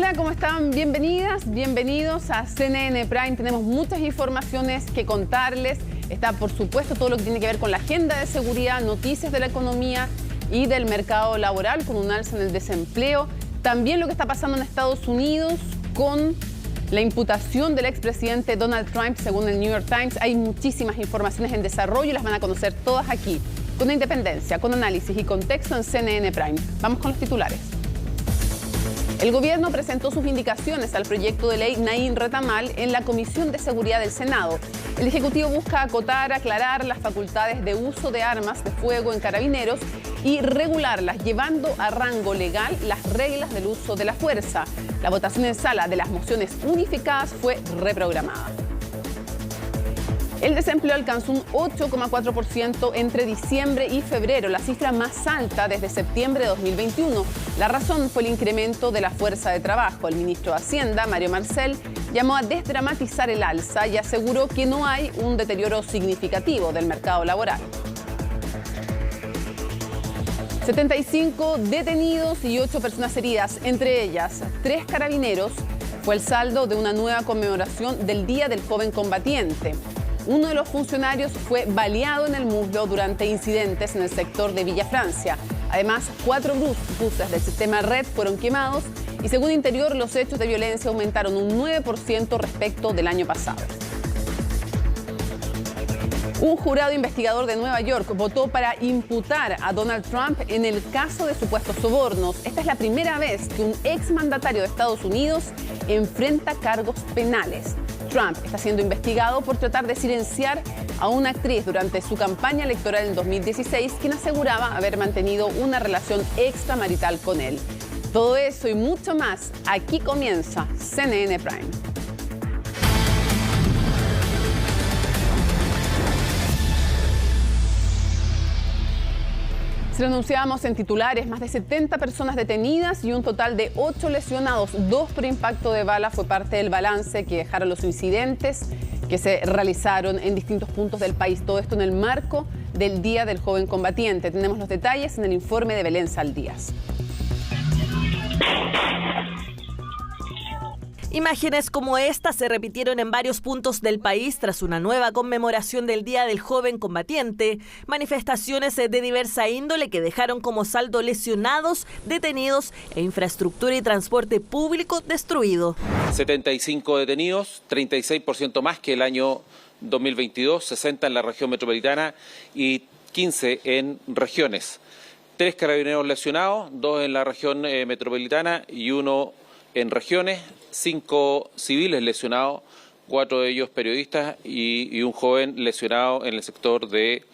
Hola, ¿cómo están? Bienvenidas, bienvenidos a CNN Prime. Tenemos muchas informaciones que contarles. Está, por supuesto, todo lo que tiene que ver con la agenda de seguridad, noticias de la economía y del mercado laboral, con un alza en el desempleo. También lo que está pasando en Estados Unidos con la imputación del expresidente Donald Trump, según el New York Times. Hay muchísimas informaciones en desarrollo y las van a conocer todas aquí, con independencia, con análisis y contexto en CNN Prime. Vamos con los titulares. El gobierno presentó sus indicaciones al proyecto de ley Naim Retamal en la Comisión de Seguridad del Senado. El Ejecutivo busca acotar, aclarar las facultades de uso de armas de fuego en carabineros y regularlas, llevando a rango legal las reglas del uso de la fuerza. La votación en sala de las mociones unificadas fue reprogramada. El desempleo alcanzó un 8,4% entre diciembre y febrero, la cifra más alta desde septiembre de 2021. La razón fue el incremento de la fuerza de trabajo. El ministro de Hacienda, Mario Marcel, llamó a desdramatizar el alza y aseguró que no hay un deterioro significativo del mercado laboral. 75 detenidos y 8 personas heridas, entre ellas 3 carabineros, fue el saldo de una nueva conmemoración del Día del Joven Combatiente. Uno de los funcionarios fue baleado en el muslo durante incidentes en el sector de Villa Francia. Además, 4 buses del sistema Red fueron quemados y, según Interior, los hechos de violencia aumentaron un 9% respecto del año pasado. Un jurado investigador de Nueva York votó para imputar a Donald Trump en el caso de supuestos sobornos. Esta es la primera vez que un exmandatario de Estados Unidos enfrenta cargos penales. Trump está siendo investigado por tratar de silenciar a una actriz durante su campaña electoral en 2016, quien aseguraba haber mantenido una relación extramarital con él. Todo eso y mucho más, aquí comienza CNN Prime. Se lo anunciábamos en titulares, más de 70 personas detenidas y un total de 8 lesionados, 2 por impacto de bala, fue parte del balance que dejaron los incidentes que se realizaron en distintos puntos del país. Todo esto en el marco del Día del Joven Combatiente. Tenemos los detalles en el informe de Belén Saldías. Imágenes como esta se repitieron en varios puntos del país tras una nueva conmemoración del Día del Joven Combatiente, manifestaciones de diversa índole que dejaron como saldo lesionados, detenidos e infraestructura y transporte público destruido. 75 detenidos, 36% más que el año 2022, 60 en la región metropolitana y 15 en regiones. 3 carabineros lesionados, 2 en la región metropolitana y 1 en regiones, 5 civiles lesionados, 4 de ellos periodistas y un joven lesionado en el sector de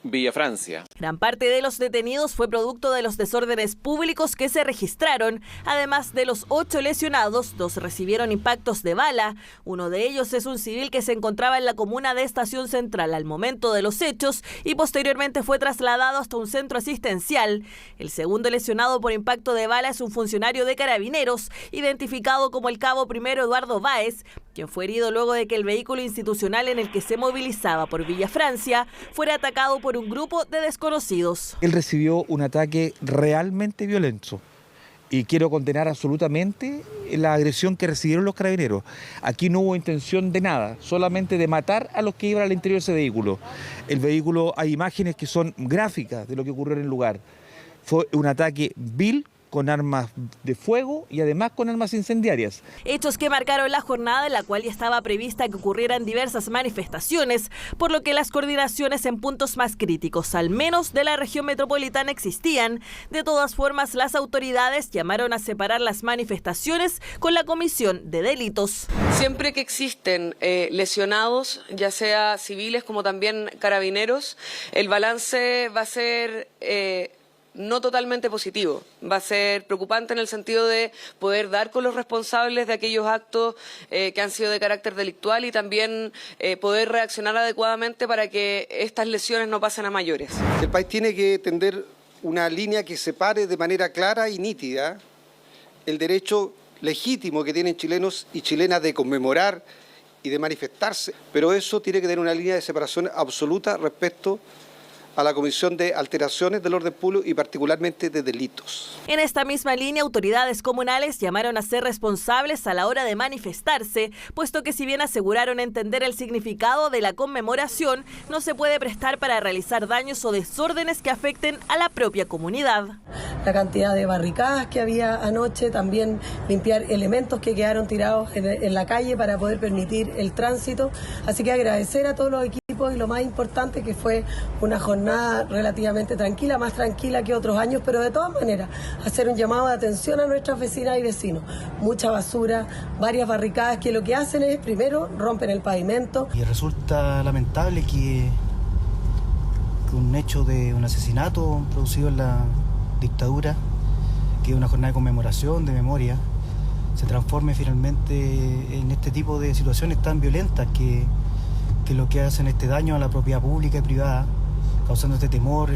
Villa Francia. Gran parte de los detenidos fue producto de los desórdenes públicos que se registraron. Además de los 8 lesionados, 2 recibieron impactos de bala. Uno de ellos es un civil que se encontraba en la comuna de Estación Central al momento de los hechos y posteriormente fue trasladado hasta un centro asistencial. El segundo lesionado por impacto de bala es un funcionario de Carabineros, identificado como el cabo primero Eduardo Báez, quien fue herido luego de que el vehículo institucional en el que se movilizaba por Villa Francia fuera atacado por un grupo de desconocidos. Él recibió un ataque realmente violento y quiero condenar absolutamente la agresión que recibieron los carabineros. Aquí no hubo intención de nada, solamente de matar a los que iban al interior de ese vehículo. El vehículo, hay imágenes que son gráficas de lo que ocurrió en el lugar. Fue un ataque vil, con armas de fuego y además con armas incendiarias. Hechos que marcaron la jornada en la cual ya estaba prevista que ocurrieran diversas manifestaciones, por lo que las coordinaciones en puntos más críticos, al menos de la región metropolitana, existían. De todas formas, las autoridades llamaron a separar las manifestaciones con la comisión de delitos. Siempre que existen lesionados, ya sea civiles como también carabineros, el balance va a ser no totalmente positivo. Va a ser preocupante en el sentido de poder dar con los responsables de aquellos actos que han sido de carácter delictual y también poder reaccionar adecuadamente para que estas lesiones no pasen a mayores. El país tiene que tender una línea que separe de manera clara y nítida el derecho legítimo que tienen chilenos y chilenas de conmemorar y de manifestarse, pero eso tiene que tener una línea de separación absoluta respecto a la comisión de alteraciones del orden público y particularmente de delitos. En esta misma línea, autoridades comunales llamaron a ser responsables a la hora de manifestarse, puesto que si bien aseguraron entender el significado de la conmemoración, no se puede prestar para realizar daños o desórdenes que afecten a la propia comunidad. La cantidad de barricadas que había anoche, también limpiar elementos que quedaron tirados en la calle para poder permitir el tránsito. Así que agradecer a todos los equipos y lo más importante que fue una jornada relativamente tranquila, más tranquila que otros años, pero de todas maneras hacer un llamado de atención a nuestras vecinas y vecinos. Mucha basura, varias barricadas que lo que hacen es, primero, rompen el pavimento. Y resulta lamentable que un hecho de un asesinato producido en la dictadura, que es una jornada de conmemoración, de memoria, se transforme finalmente en este tipo de situaciones tan violentas que lo que hacen este daño a la propiedad pública y privada, causando este temor,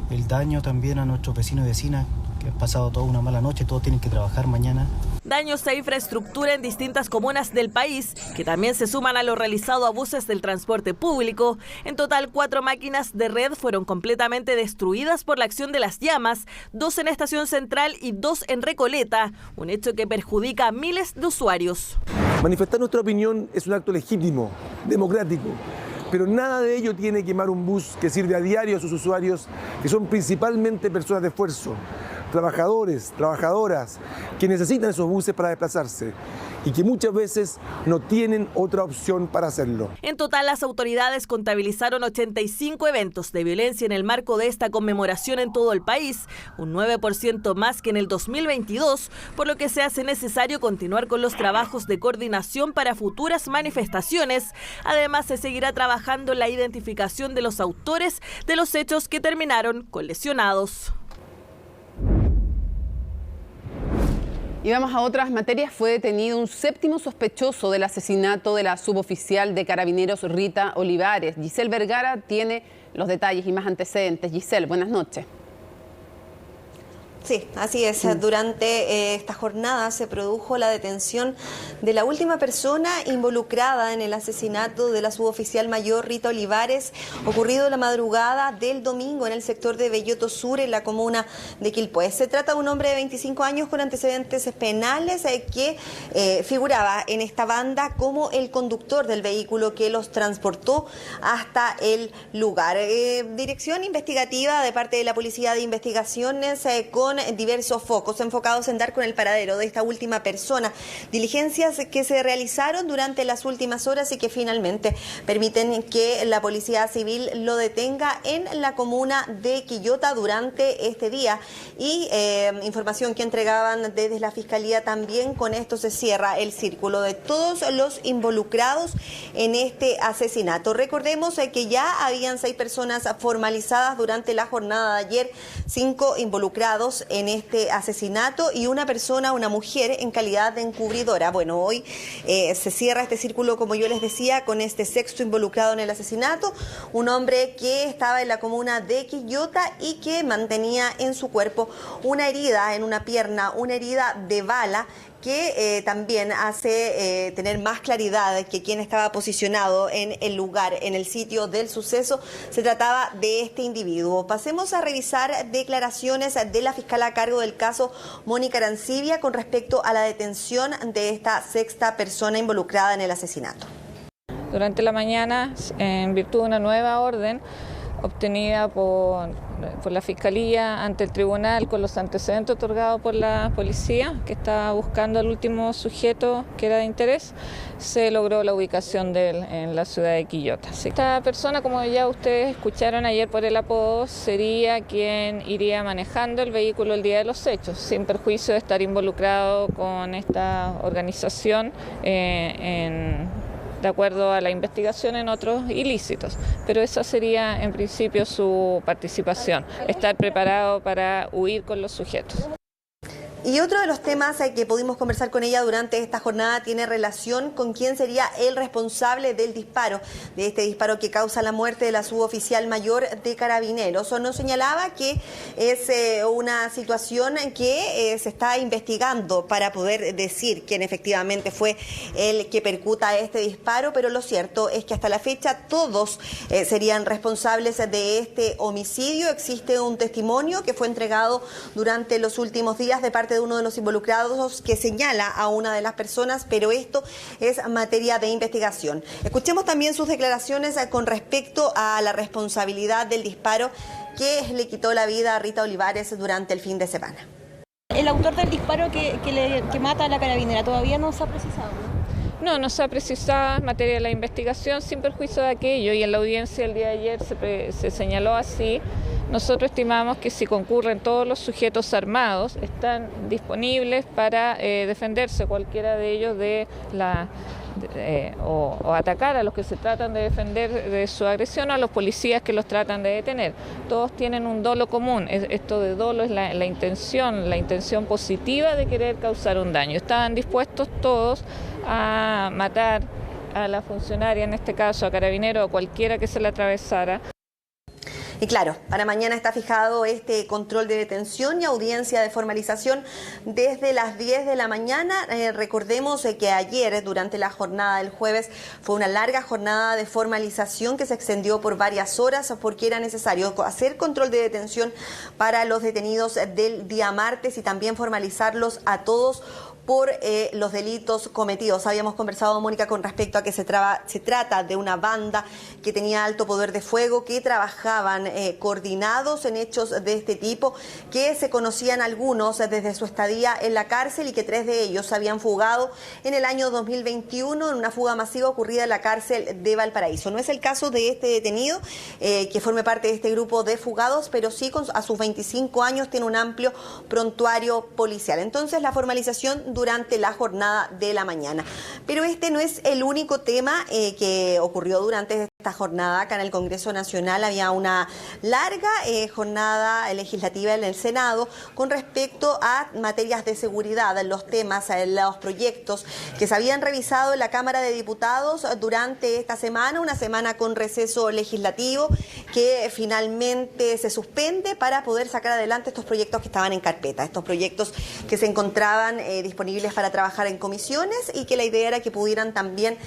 el daño también a nuestros vecinos y vecinas que han pasado toda una mala noche, todos tienen que trabajar mañana. Daños a infraestructura en distintas comunas del país, que también se suman a lo realizado a buses del transporte público. En total, 4 máquinas de red fueron completamente destruidas por la acción de las llamas, 2 en Estación Central y 2 en Recoleta, un hecho que perjudica a miles de usuarios. Manifestar nuestra opinión es un acto legítimo, democrático, pero nada de ello tiene que quemar un bus que sirve a diario a sus usuarios, que son principalmente personas de esfuerzo, trabajadores, trabajadoras, que necesitan esos buses para desplazarse y que muchas veces no tienen otra opción para hacerlo. En total, las autoridades contabilizaron 85 eventos de violencia en el marco de esta conmemoración en todo el país, un 9% más que en el 2022, por lo que se hace necesario continuar con los trabajos de coordinación para futuras manifestaciones. Además, se seguirá trabajando en la identificación de los autores de los hechos que terminaron con lesionados. Y vamos a otras materias. Fue detenido un 7º sospechoso del asesinato de la suboficial de Carabineros Rita Olivares. Giselle Vergara tiene los detalles y más antecedentes. Giselle, buenas noches. Sí, así es. Durante esta jornada se produjo la detención de la última persona involucrada en el asesinato de la suboficial mayor Rita Olivares, ocurrido la madrugada del domingo en el sector de Belloto Sur, en la comuna de Quilpué. Se trata de un hombre de 25 años con antecedentes penales que figuraba en esta banda como el conductor del vehículo que los transportó hasta el lugar. Dirección investigativa de parte de la Policía de Investigaciones con diversos focos enfocados en dar con el paradero de esta última persona. Diligencias que se realizaron durante las últimas horas y que finalmente permiten que la Policía Civil lo detenga en la comuna de Quillota durante este día. Y información que entregaban desde la Fiscalía también. Con esto se cierra el círculo de todos los involucrados en este asesinato. Recordemos que ya habían 6 personas formalizadas durante la jornada de ayer, 5 involucrados en este asesinato y una persona, una mujer, en calidad de encubridora. Bueno, hoy se cierra este círculo, como yo les decía, con este 6º involucrado en el asesinato, un hombre que estaba en la comuna de Quillota y que mantenía en su cuerpo una herida en una pierna, una herida de bala, que también hace tener más claridad que quien estaba posicionado en el lugar, en el sitio del suceso, se trataba de este individuo. Pasemos a revisar declaraciones de la fiscal a cargo del caso, Mónica Arancibia, con respecto a la detención de esta 6ª persona involucrada en el asesinato. Durante la mañana, en virtud de una nueva orden obtenida por la Fiscalía ante el Tribunal con los antecedentes otorgados por la Policía, que estaba buscando al último sujeto que era de interés, se logró la ubicación de él en la ciudad de Quillota. Esta persona, como ya ustedes escucharon ayer por el apodo, sería quien iría manejando el vehículo el día de los hechos, sin perjuicio de estar involucrado con esta organización de acuerdo a la investigación en otros ilícitos, pero esa sería en principio su participación, estar preparado para huir con los sujetos. Y otro de los temas que pudimos conversar con ella durante esta jornada tiene relación con quién sería el responsable del disparo, de este disparo que causa la muerte de la suboficial mayor de Carabineros. Nos señalaba que es una situación que se está investigando para poder decir quién efectivamente fue el que percuta este disparo, pero lo cierto es que hasta la fecha todos serían responsables de este homicidio. Existe un testimonio que fue entregado durante los últimos días de parte de uno de los involucrados que señala a una de las personas, pero esto es materia de investigación. Escuchemos también sus declaraciones con respecto a la responsabilidad del disparo que le quitó la vida a Rita Olivares durante el fin de semana. El autor del disparo que mata a la carabinera todavía no se ha precisado, ¿no? No se ha precisado en materia de la investigación sin perjuicio de aquello, y en la audiencia el día de ayer se señaló así. Nosotros estimamos que si concurren todos los sujetos armados, están disponibles para defenderse cualquiera de ellos o atacar a los que se tratan de defender de su agresión, o a los policías que los tratan de detener. Todos tienen un dolo común. Esto de dolo es la intención positiva de querer causar un daño. Estaban dispuestos todos a matar a la funcionaria, en este caso a Carabineros o cualquiera que se le atravesara. Y claro, para mañana está fijado este control de detención y audiencia de formalización desde las 10 de la mañana. Recordemos que ayer, durante la jornada del jueves, fue una larga jornada de formalización que se extendió por varias horas porque era necesario hacer control de detención para los detenidos del día martes y también formalizarlos a todos por los delitos cometidos. Habíamos conversado, Mónica, con respecto a que se trata de una banda que tenía alto poder de fuego, que trabajaban coordinados en hechos de este tipo, que se conocían algunos desde su estadía en la cárcel y que 3 de ellos habían fugado en el año 2021 en una fuga masiva ocurrida en la cárcel de Valparaíso. No es el caso de este detenido que forme parte de este grupo de fugados, pero sí a sus 25 años tiene un amplio prontuario policial. Entonces, la formalización durante la jornada de la mañana. Pero este no es el único tema que ocurrió durante esta jornada. Acá en el Congreso Nacional había una larga jornada legislativa en el Senado con respecto a materias de seguridad, los temas, los proyectos que se habían revisado en la Cámara de Diputados durante esta semana, una semana con receso legislativo que finalmente se suspende para poder sacar adelante estos proyectos que estaban en carpeta, estos proyectos que se encontraban disponibles para trabajar en comisiones y que la idea era que pudieran también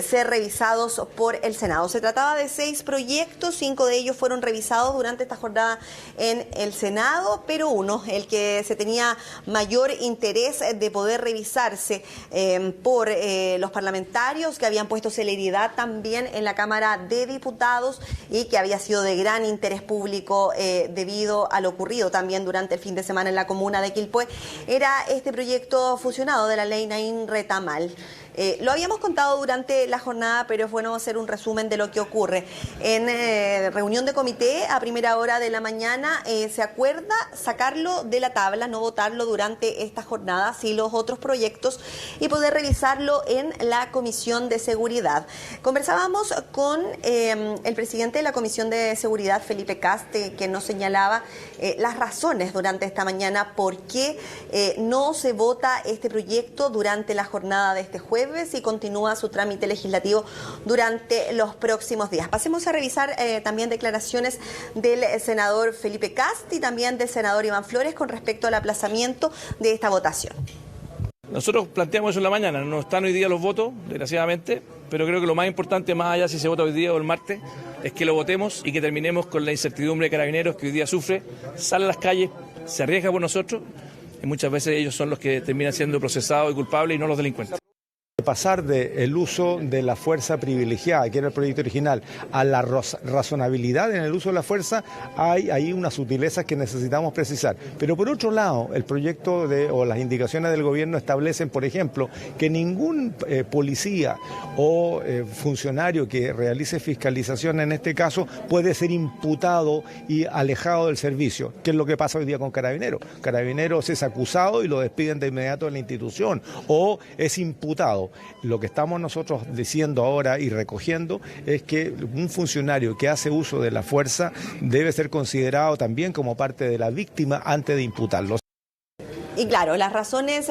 ser revisados por el Senado. Se trataba de 6 proyectos, 5 de ellos fueron revisados durante esta jornada en el Senado, pero uno, el que se tenía mayor interés de poder revisarse por los parlamentarios que habían puesto celeridad también en la Cámara de Diputados y que había sido de gran interés público debido a lo ocurrido también durante el fin de semana en la comuna de Quilpué, era este proyecto fusionado de la ley Naín Retamal. Lo habíamos contado durante la jornada, pero es bueno hacer un resumen de lo que ocurre. En reunión de comité a primera hora de la mañana se acuerda sacarlo de la tabla, no votarlo durante esta jornada, sí los otros proyectos, y poder revisarlo en la Comisión de Seguridad. Conversábamos con el presidente de la Comisión de Seguridad, Felipe Caste, que nos señalaba las razones durante esta mañana por qué no se vota este proyecto durante la jornada de este jueves y continúa su trámite legislativo durante los próximos días. Pasemos a revisar también declaraciones del senador Felipe Cast y también del senador Iván Flores con respecto al aplazamiento de esta votación. Nosotros planteamos eso en la mañana, no están hoy día los votos, desgraciadamente, pero creo que lo más importante, más allá si se vota hoy día o el martes, es que lo votemos y que terminemos con la incertidumbre de Carabineros que hoy día sufre, sale a las calles, se arriesga por nosotros y muchas veces ellos son los que terminan siendo procesados y culpables y no los delincuentes. Pasar del uso de la fuerza privilegiada, que era el proyecto original, a la razonabilidad en el uso de la fuerza, hay ahí unas sutilezas que necesitamos precisar. Pero por otro lado, el proyecto o las indicaciones del gobierno establecen, por ejemplo, que ningún policía o funcionario que realice fiscalización en este caso puede ser imputado y alejado del servicio, que es lo que pasa hoy día con Carabineros. Carabineros es acusado y lo despiden de inmediato de la institución, o es imputado. Lo que estamos nosotros diciendo ahora y recogiendo es que un funcionario que hace uso de la fuerza debe ser considerado también como parte de la víctima antes de imputarlo. Y claro, las razones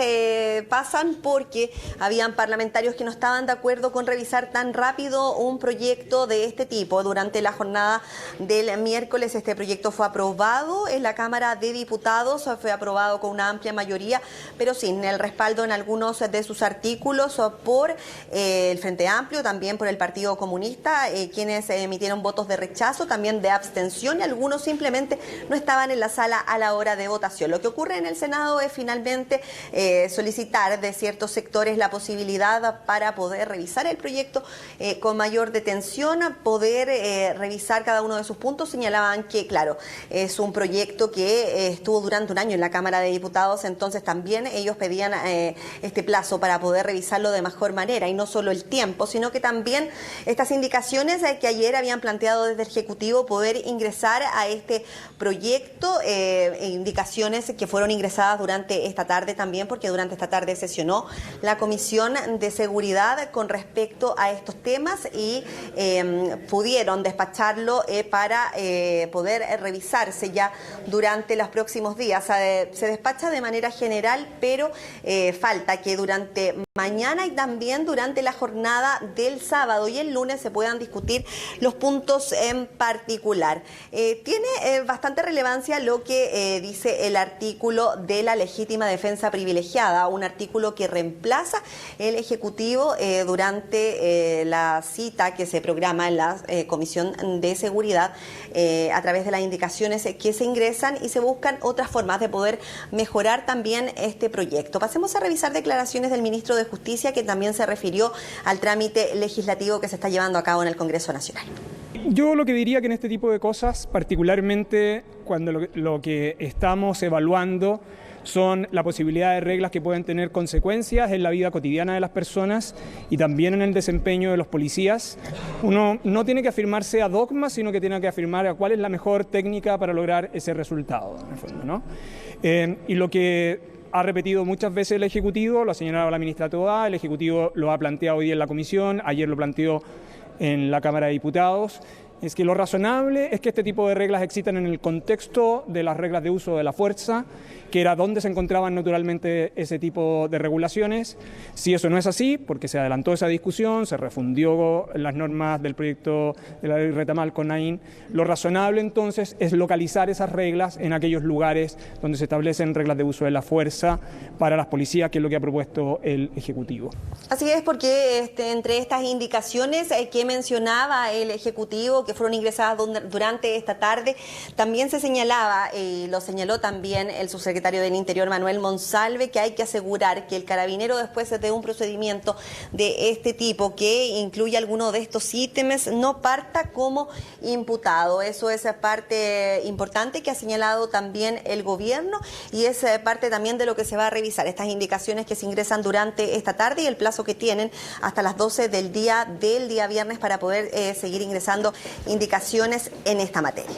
pasan porque habían parlamentarios que no estaban de acuerdo con revisar tan rápido un proyecto de este tipo. Durante la jornada del miércoles este proyecto fue aprobado en la Cámara de Diputados, fue aprobado con una amplia mayoría, pero sin el respaldo en algunos de sus artículos por el Frente Amplio, también por el Partido Comunista, quienes emitieron votos de rechazo, también de abstención, y algunos simplemente no estaban en la sala a la hora de votación. Lo que ocurre en el Senado es finalmente solicitar de ciertos sectores la posibilidad para poder revisar el proyecto con mayor detención, poder revisar cada uno de sus puntos. Señalaban que, claro, es un proyecto que estuvo durante un año en la Cámara de Diputados, entonces también ellos pedían este plazo para poder revisarlo de mejor manera, y no solo el tiempo, sino que también estas indicaciones que ayer habían planteado desde el Ejecutivo poder ingresar a este proyecto, indicaciones que fueron ingresadas durante esta tarde también, porque durante esta tarde sesionó la Comisión de Seguridad con respecto a estos temas y pudieron despacharlo para poder revisarse ya durante los próximos días. Se despacha de manera general, pero falta que durante mañana y también durante la jornada del sábado y el lunes se puedan discutir los puntos en particular. Tiene bastante relevancia lo que dice el artículo de la legítima defensa privilegiada, un artículo que reemplaza el Ejecutivo durante la cita que se programa en la Comisión de Seguridad a través de las indicaciones que se ingresan, y se buscan otras formas de poder mejorar también este proyecto. Pasemos a revisar declaraciones del ministro de Justicia, que también se refirió al trámite legislativo que se está llevando a cabo en el Congreso Nacional. Yo lo que diría que en este tipo de cosas, particularmente cuando lo que estamos evaluando son la posibilidad de reglas que pueden tener consecuencias en la vida cotidiana de las personas y también en el desempeño de los policías, uno no tiene que afirmarse a dogmas, sino que tiene que afirmar a cuál es la mejor técnica para lograr ese resultado, en el fondo, ¿no? Y lo que ha repetido muchas veces el Ejecutivo, lo ha señalado la ministra Tobá, el Ejecutivo lo ha planteado hoy día en la Comisión, ayer lo planteó en la Cámara de Diputados, es que lo razonable es que este tipo de reglas existan en el contexto de las reglas de uso de la fuerza, que era donde se encontraban naturalmente ese tipo de regulaciones. Si eso no es así, porque se adelantó esa discusión, se refundió las normas del proyecto de la ley Retamal con Naín, lo razonable entonces es localizar esas reglas en aquellos lugares donde se establecen reglas de uso de la fuerza para las policías, que es lo que ha propuesto el Ejecutivo. Así es, porque entre estas indicaciones que mencionaba el Ejecutivo, que fueron ingresadas durante esta tarde, también se señalaba, y lo señaló también el subsecretario del Interior, Manuel Monsalve, que hay que asegurar que el carabinero, después de un procedimiento de este tipo que incluye alguno de estos ítems, no parta como imputado. Eso es parte importante que ha señalado también el gobierno, y es parte también de lo que se va a revisar, estas indicaciones que se ingresan durante esta tarde y el plazo que tienen hasta las 12 del día viernes para poder seguir ingresando indicaciones en esta materia.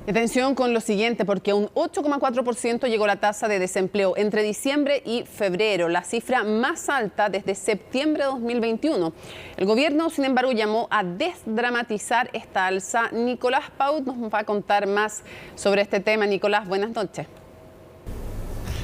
Atención con lo siguiente, porque a un 8,4% llegó la tasa de desempleo entre diciembre y febrero, la cifra más alta desde septiembre de 2021. El gobierno, sin embargo, llamó a desdramatizar esta alza. Nicolás Paut nos va a contar más sobre este tema. Nicolás, buenas noches.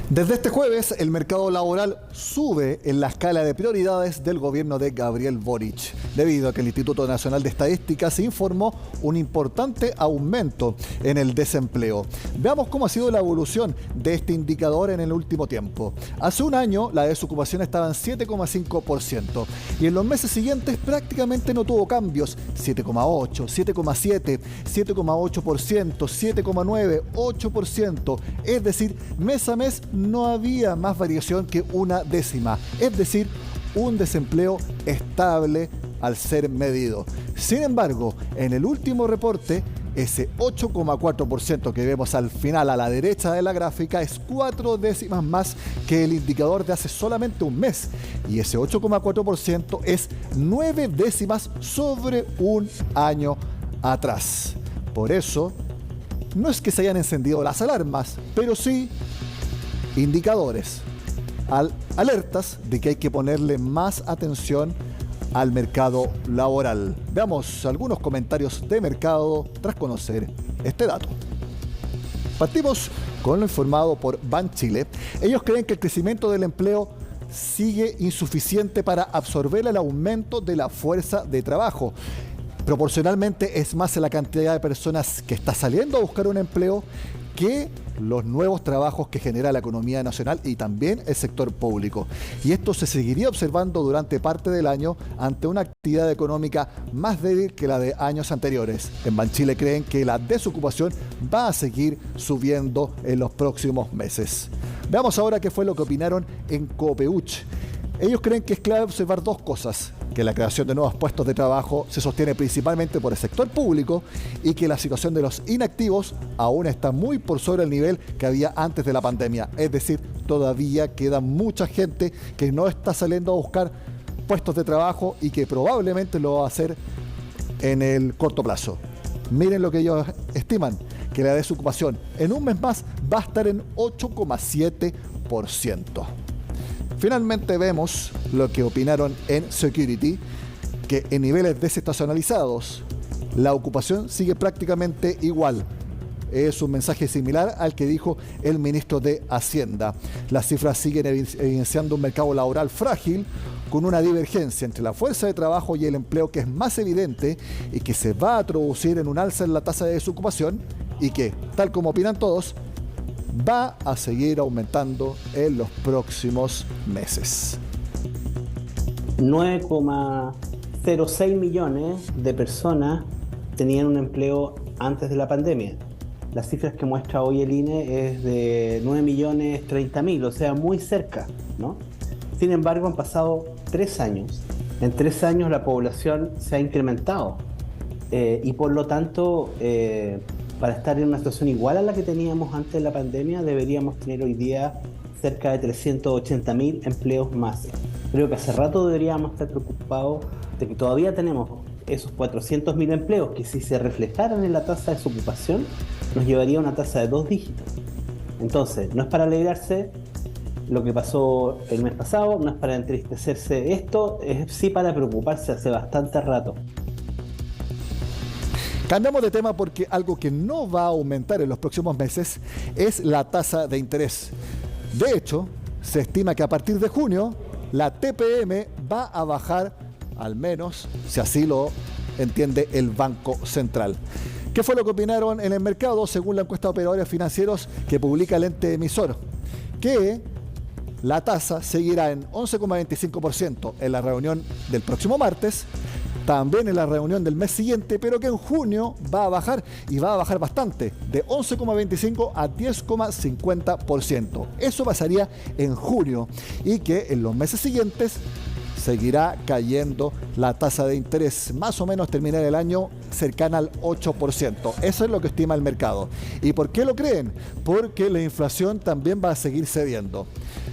Desde este jueves, el mercado laboral sube en la escala de prioridades del gobierno de Gabriel Boric, debido a que el Instituto Nacional de Estadística se informó un importante aumento en el desempleo. Veamos cómo ha sido la evolución de este indicador en el último tiempo. Hace un año, la desocupación estaba en 7,5% y en los meses siguientes prácticamente no tuvo cambios. 7,8, 7,7, 7,8%, 7,9, 8%. Es decir, mes a mes no había más variación que una décima, es decir, un desempleo estable al ser medido. Sin embargo, en el último reporte, ese 8,4% que vemos al final a la derecha de la gráfica es 4 décimas más que el indicador de hace solamente un mes, y ese 8,4% es 9 décimas sobre un año atrás. Por eso, no es que se hayan encendido las alarmas, pero sí indicadores, alertas de que hay que ponerle más atención al mercado laboral. Veamos algunos comentarios de mercado tras conocer este dato. Partimos con lo informado por Banchile. Ellos creen que el crecimiento del empleo sigue insuficiente para absorber el aumento de la fuerza de trabajo. Proporcionalmente es más la cantidad de personas que está saliendo a buscar un empleo que los nuevos trabajos que genera la economía nacional y también el sector público. Y esto se seguiría observando durante parte del año ante una actividad económica más débil que la de años anteriores. En Banchile creen que la desocupación va a seguir subiendo en los próximos meses. Veamos ahora qué fue lo que opinaron en Copeuch. Ellos creen que es clave observar dos cosas: que la creación de nuevos puestos de trabajo se sostiene principalmente por el sector público y que la situación de los inactivos aún está muy por sobre el nivel que había antes de la pandemia. Es decir, todavía queda mucha gente que no está saliendo a buscar puestos de trabajo y que probablemente lo va a hacer en el corto plazo. Miren lo que ellos estiman, que la desocupación en un mes más va a estar en 8,7%. Finalmente vemos lo que opinaron en Security, que en niveles desestacionalizados la ocupación sigue prácticamente igual. Es un mensaje similar al que dijo el ministro de Hacienda. Las cifras siguen evidenciando un mercado laboral frágil, con una divergencia entre la fuerza de trabajo y el empleo que es más evidente y que se va a traducir en un alza en la tasa de desocupación y que, tal como opinan todos, va a seguir aumentando en los próximos meses. 9,06 millones de personas tenían un empleo antes de la pandemia. Las cifras que muestra hoy el INE es de 9.030.000, o sea, muy cerca, ¿no? Sin embargo, han pasado 3 años. En 3 años la población se ha incrementado y por lo tanto, para estar en una situación igual a la que teníamos antes de la pandemia, deberíamos tener hoy día cerca de 380.000 empleos más. Creo que hace rato deberíamos estar preocupados de que todavía tenemos esos 400.000 empleos que, si se reflejaran en la tasa de desocupación, nos llevaría a una tasa de 2 dígitos. Entonces, no es para alegrarse lo que pasó el mes pasado, no es para entristecerse esto, es sí para preocuparse hace bastante rato. Cambiamos de tema porque algo que no va a aumentar en los próximos meses es la tasa de interés. De hecho, se estima que a partir de junio la TPM va a bajar, al menos si así lo entiende el Banco Central. ¿Qué fue lo que opinaron en el mercado según la encuesta de operadores financieros que publica el ente emisor? Que la tasa seguirá en 11,25% en la reunión del próximo martes, también en la reunión del mes siguiente, pero que en junio va a bajar, y va a bajar bastante, de 11,25 a 10,50%. Eso pasaría en junio, y que en los meses siguientes seguirá cayendo la tasa de interés, más o menos terminar el año cercana al 8%. Eso es lo que estima el mercado. ¿Y por qué lo creen? Porque la inflación también va a seguir cediendo.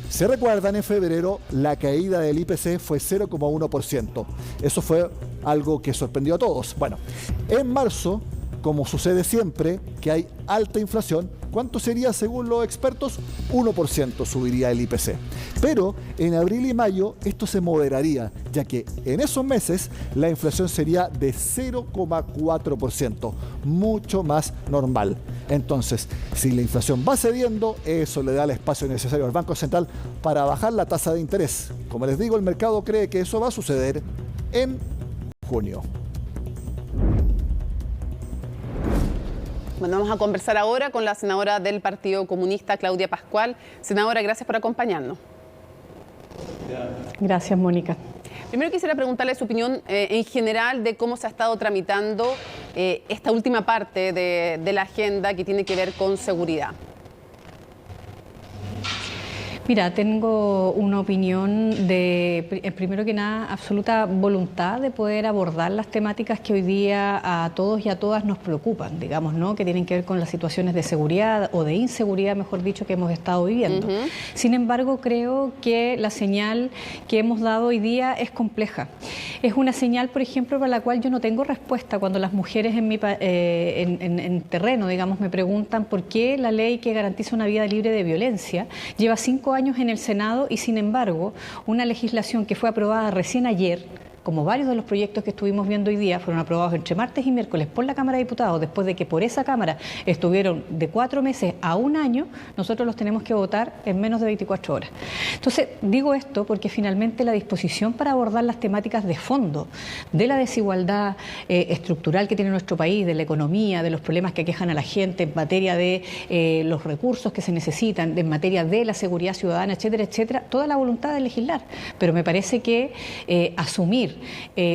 ¿Se recuerdan? En febrero la caída del IPC fue 0,1%. Eso fue algo que sorprendió a todos. Bueno, en marzo, como sucede siempre que hay alta inflación, ¿cuánto sería según los expertos? 1% subiría el IPC. Pero en abril y mayo esto se moderaría, ya que en esos meses la inflación sería de 0,4%, mucho más normal. Entonces, si la inflación va cediendo, eso le da el espacio necesario al Banco Central para bajar la tasa de interés. Como les digo, el mercado cree que eso va a suceder en junio. Bueno, vamos a conversar ahora con la senadora del Partido Comunista, Claudia Pascual. Senadora, gracias por acompañarnos. Gracias, Mónica. Primero quisiera preguntarle su opinión en general de cómo se ha estado tramitando esta última parte de la agenda que tiene que ver con seguridad. Mira, tengo una opinión de, primero que nada, absoluta voluntad de poder abordar las temáticas que hoy día a todos y a todas nos preocupan, digamos, ¿no? Que tienen que ver con las situaciones de seguridad o de inseguridad, mejor dicho, que hemos estado viviendo. Sin embargo, creo que la señal que hemos dado hoy día es compleja. Es una señal, por ejemplo, para la cual yo no tengo respuesta cuando las mujeres en terreno, digamos, me preguntan por qué la ley que garantiza una vida libre de violencia lleva 5 años en el Senado y, sin embargo, una legislación que fue aprobada recién ayer, como varios de los proyectos que estuvimos viendo hoy día, fueron aprobados entre martes y miércoles por la Cámara de Diputados, después de que por esa Cámara estuvieron de 4 meses a 1 año, nosotros los tenemos que votar en menos de 24 horas. Entonces, digo esto porque finalmente la disposición para abordar las temáticas de fondo de la desigualdad estructural que tiene nuestro país, de la economía, de los problemas que aquejan a la gente en materia de los recursos que se necesitan, en materia de la seguridad ciudadana, etcétera, etcétera, toda la voluntad de legislar. Pero me parece que asumir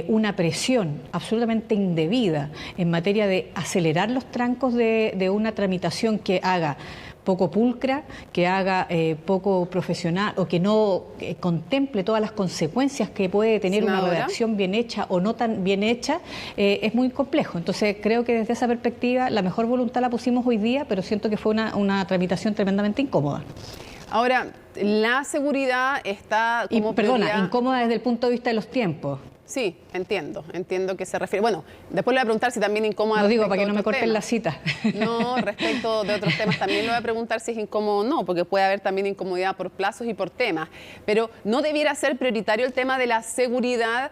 una presión absolutamente indebida en materia de acelerar los trancos de una tramitación que haga poco pulcra, que haga poco profesional o que no contemple todas las consecuencias que puede tener una redacción bien hecha o no tan bien hecha, es muy complejo. Entonces creo que desde esa perspectiva la mejor voluntad la pusimos hoy día, pero siento que fue una tramitación tremendamente incómoda. Ahora, la seguridad está como incómoda desde el punto de vista de los tiempos. Sí, entiendo que se refiere. Bueno, después le voy a preguntar si también incómoda. Lo digo para que no me corten la cita. No, respecto de otros temas también le voy a preguntar si es incómodo o no, porque puede haber también incomodidad por plazos y por temas. Pero ¿no debiera ser prioritario el tema de la seguridad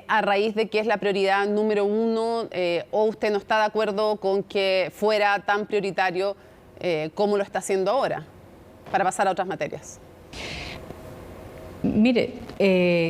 a raíz de que es la prioridad número 1? ¿O usted no está de acuerdo con que fuera tan prioritario como lo está haciendo ahora, para pasar a otras materias? Mire,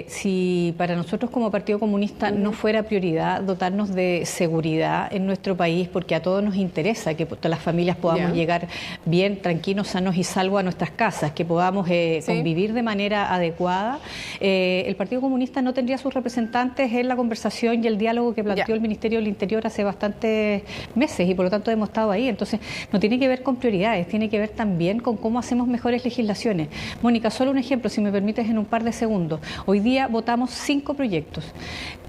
si para nosotros como Partido Comunista no fuera prioridad dotarnos de seguridad en nuestro país, porque a todos nos interesa que todas las familias podamos llegar bien, tranquilos, sanos y salvos a nuestras casas, que podamos convivir de manera adecuada, el Partido Comunista no tendría sus representantes en la conversación y el diálogo que planteó el Ministerio del Interior hace bastantes meses y por lo tanto hemos estado ahí. Entonces, no tiene que ver con prioridades, tiene que ver también con cómo hacemos mejores legislaciones. Mónica, solo un ejemplo, si me permites, en un par de segundos. Hoy día votamos 5 proyectos,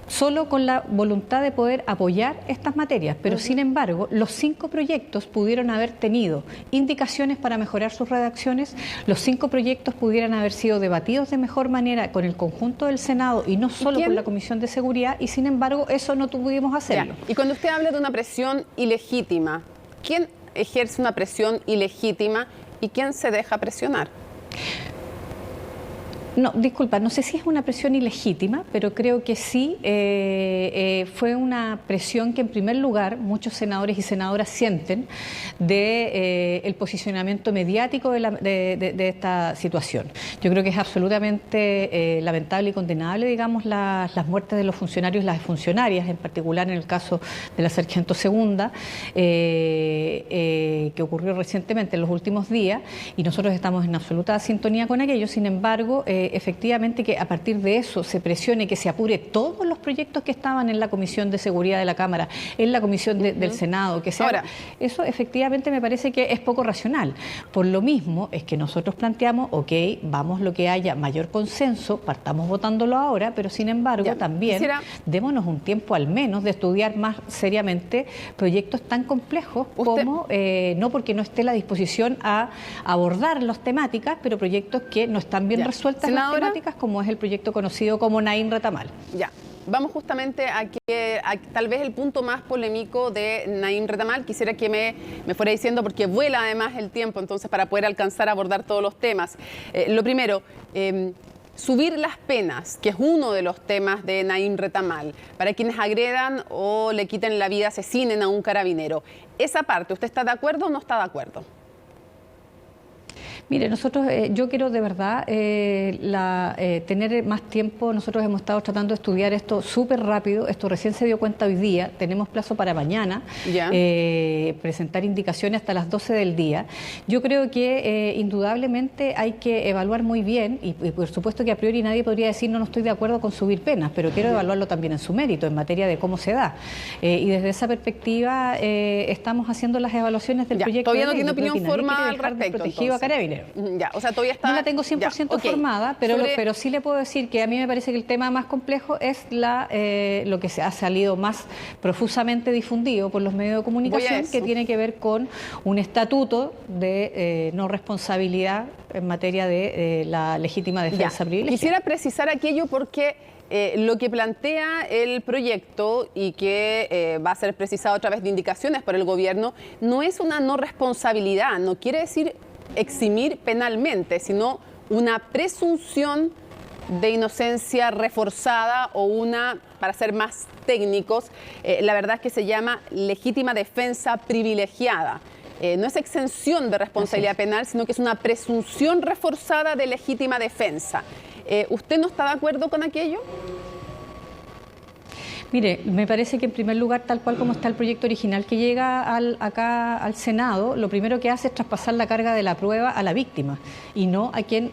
solo con la voluntad de poder apoyar estas materias, pero sin embargo, los 5 proyectos pudieron haber tenido indicaciones para mejorar sus redacciones, los 5 proyectos pudieran haber sido debatidos de mejor manera con el conjunto del Senado y no solo con la Comisión de Seguridad, y sin embargo, eso no pudimos hacerlo. Y cuando usted habla de una presión ilegítima, ¿quién ejerce una presión ilegítima y quién se deja presionar? No, disculpa, no sé si es una presión ilegítima, pero creo que sí fue una presión que en primer lugar muchos senadores y senadoras sienten de el posicionamiento mediático de esta situación. Yo creo que es absolutamente lamentable y condenable, digamos, las muertes de los funcionarios y las funcionarias, en particular en el caso de la sargento segunda, que ocurrió recientemente en los últimos días, y nosotros estamos en absoluta sintonía con aquello. Sin embargo, efectivamente que a partir de eso se presione que se apure todos los proyectos que estaban en la Comisión de Seguridad de la Cámara, en la Comisión del Senado, que sea. Ahora, eso efectivamente me parece que es poco racional. Por lo mismo es que nosotros planteamos, vamos lo que haya mayor consenso, partamos votándolo ahora, pero sin embargo también démonos un tiempo al menos de estudiar más seriamente proyectos tan complejos como, no porque no esté la disposición a abordar las temáticas, pero proyectos que no están bien resueltas las temáticas, como es el proyecto conocido como Naim Retamal. Vamos justamente a tal vez el punto más polémico de Naim Retamal. Quisiera que me fuera diciendo, porque vuela además el tiempo, entonces para poder alcanzar a abordar todos los temas. Lo primero, subir las penas, que es uno de los temas de Naim Retamal, para quienes agredan o le quiten la vida, asesinen a un carabinero. Esa parte, ¿usted está de acuerdo o no está de acuerdo? Mire, nosotros, yo quiero de verdad tener más tiempo. Nosotros hemos estado tratando de estudiar esto súper rápido. Esto recién se dio cuenta hoy día. Tenemos plazo para mañana, presentar indicaciones hasta las 12 del día. Yo creo que indudablemente hay que evaluar muy bien, y por supuesto que a priori nadie podría decir no estoy de acuerdo con subir penas, pero quiero evaluarlo también en su mérito, en materia de cómo se da. Y desde esa perspectiva estamos haciendo las evaluaciones del proyecto. Todavía no tiene opinión formada al respecto. Protegido a Carabineros. O sea, todavía está... No la tengo 100% formada, pero sí le puedo decir que a mí me parece que el tema más complejo es lo que se ha salido más profusamente difundido por los medios de comunicación, que tiene que ver con un estatuto de no responsabilidad en materia de la legítima defensa privilegiada. Quisiera precisar aquello porque lo que plantea el proyecto y que va a ser precisado a través de indicaciones por el gobierno no es una no responsabilidad, no quiere decir eximir penalmente, sino una presunción de inocencia reforzada o una, para ser más técnicos, la verdad es que se llama legítima defensa privilegiada. No es exención de responsabilidad penal, sino que es una presunción reforzada de legítima defensa. ¿Usted no está de acuerdo con aquello? Mire, me parece que en primer lugar, tal cual como está el proyecto original que llega acá al Senado, lo primero que hace es traspasar la carga de la prueba a la víctima y no a quien,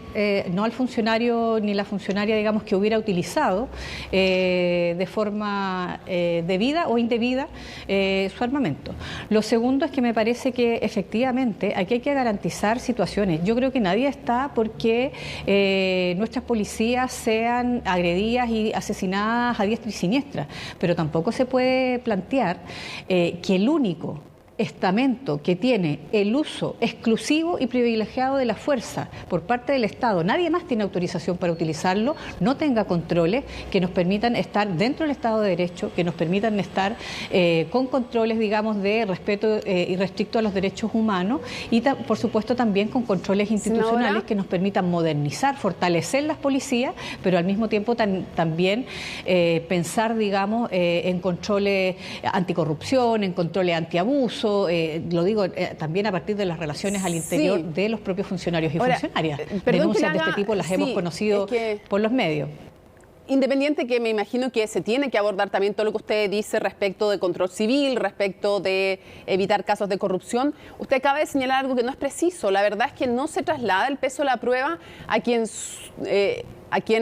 no al funcionario ni la funcionaria, digamos, que hubiera utilizado de forma debida o indebida su armamento. Lo segundo es que me parece que efectivamente aquí hay que garantizar situaciones. Yo creo que nadie está porque nuestras policías sean agredidas y asesinadas a diestra y siniestra. Pero tampoco se puede plantear que el único estamento que tiene el uso exclusivo y privilegiado de la fuerza por parte del Estado, nadie más tiene autorización para utilizarlo, no tenga controles que nos permitan estar dentro del Estado de Derecho, que nos permitan estar con controles, digamos, de respeto irrestricto a los derechos humanos y, por supuesto, también con controles institucionales que nos permitan modernizar, fortalecer las policías, pero al mismo tiempo también pensar, digamos, en controles anticorrupción, en controles antiabuso. Lo digo también a partir de las relaciones al interior de los propios funcionarios y funcionarias. Denuncias de este tipo las hemos conocido por los medios. Independiente que me imagino que se tiene que abordar también todo lo que usted dice respecto de control civil, respecto de evitar casos de corrupción, usted acaba de señalar algo que no es preciso. La verdad es que no se traslada el peso de la prueba a quien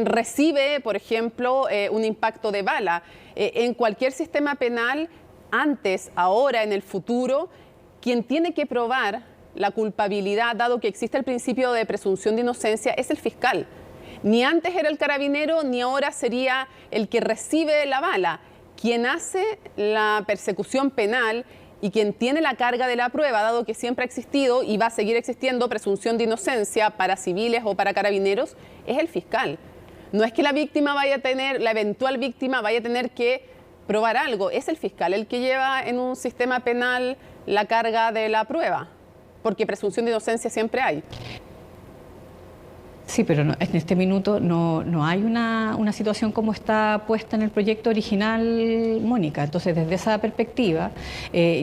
recibe, por ejemplo, un impacto de bala. En cualquier sistema penal, antes, ahora, en el futuro, quien tiene que probar la culpabilidad, dado que existe el principio de presunción de inocencia, es el fiscal. Ni antes era el carabinero, ni ahora sería el que recibe la bala. Quien hace la persecución penal y quien tiene la carga de la prueba, dado que siempre ha existido y va a seguir existiendo presunción de inocencia para civiles o para carabineros, es el fiscal. No es que la víctima vaya a tener, la eventual víctima vaya a tener que probar algo, es el fiscal el que lleva en un sistema penal la carga de la prueba, porque presunción de inocencia siempre hay. Sí, pero en este minuto no hay una situación como está puesta en el proyecto original, Mónica. Entonces, desde esa perspectiva,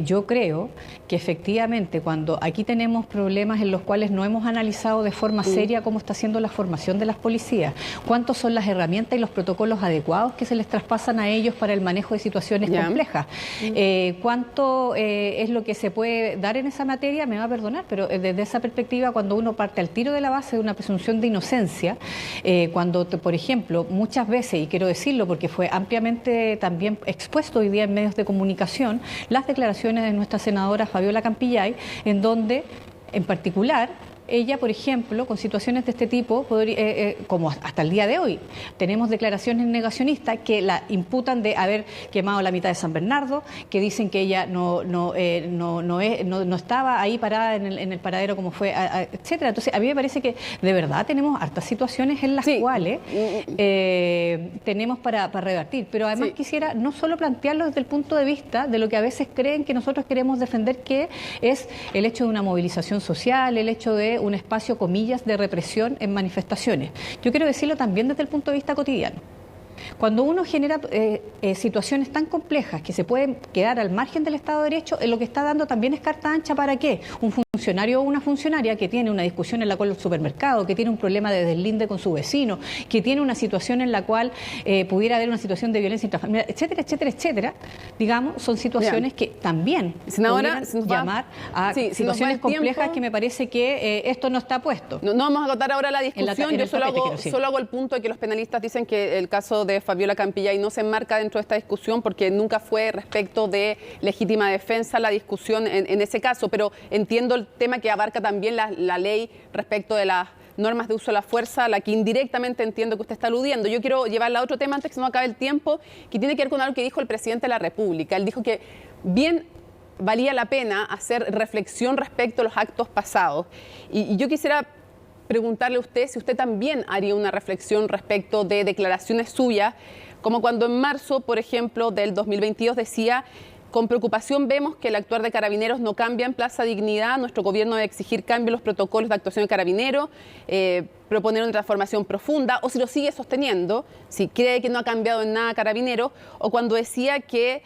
yo creo que efectivamente cuando aquí tenemos problemas en los cuales no hemos analizado de forma seria cómo está siendo la formación de las policías, cuántas son las herramientas y los protocolos adecuados que se les traspasan a ellos para el manejo de situaciones complejas, cuánto es lo que se puede dar en esa materia, me va a perdonar, pero desde esa perspectiva, cuando uno parte al tiro de la base de una presunción de inocencia, cuando, por ejemplo, muchas veces, y quiero decirlo porque fue ampliamente también expuesto hoy día en medios de comunicación, las declaraciones de nuestra senadora Fabiola Campillay, en donde, en particular, ella, por ejemplo, con situaciones de este tipo, como hasta el día de hoy, tenemos declaraciones negacionistas que la imputan de haber quemado la mitad de San Bernardo, que dicen que ella no estaba ahí parada en el paradero como fue, etcétera. Entonces, a mí me parece que de verdad tenemos hartas situaciones en las cuales tenemos para revertir. Pero además quisiera no solo plantearlo desde el punto de vista de lo que a veces creen que nosotros queremos defender, que es el hecho de una movilización social, el hecho de un espacio, comillas, de represión en manifestaciones. Yo quiero decirlo también desde el punto de vista cotidiano. Cuando uno genera situaciones tan complejas que se pueden quedar al margen del Estado de Derecho, lo que está dando también es carta ancha para que un funcionario o una funcionaria que tiene una discusión en la cual el supermercado, que tiene un problema de deslinde con su vecino, que tiene una situación en la cual pudiera haber una situación de violencia intrafamiliar, etcétera, etcétera, etcétera, digamos, son situaciones que también pudieran llamar a situaciones complejas que me parece que esto no está puesto. No vamos a agotar ahora la discusión, yo solo hago el punto de que los penalistas dicen que el caso de Fabiola Campillay no se enmarca dentro de esta discusión porque nunca fue respecto de legítima defensa la discusión en ese caso, pero entiendo el tema que abarca también la ley respecto de las normas de uso de la fuerza, a la que indirectamente entiendo que usted está aludiendo. Yo quiero llevarla a otro tema antes que se nos acabe el tiempo, que tiene que ver con algo que dijo el presidente de la República. Él dijo que bien valía la pena hacer reflexión respecto a los actos pasados. Y yo quisiera preguntarle a usted si usted también haría una reflexión respecto de declaraciones suyas, como cuando en marzo, por ejemplo, del 2022 decía con preocupación vemos que el actuar de Carabineros no cambia en Plaza Dignidad. Nuestro gobierno debe exigir cambio en los protocolos de actuación de Carabineros, proponer una transformación profunda, o si lo sigue sosteniendo, si cree que no ha cambiado en nada Carabineros, o cuando decía que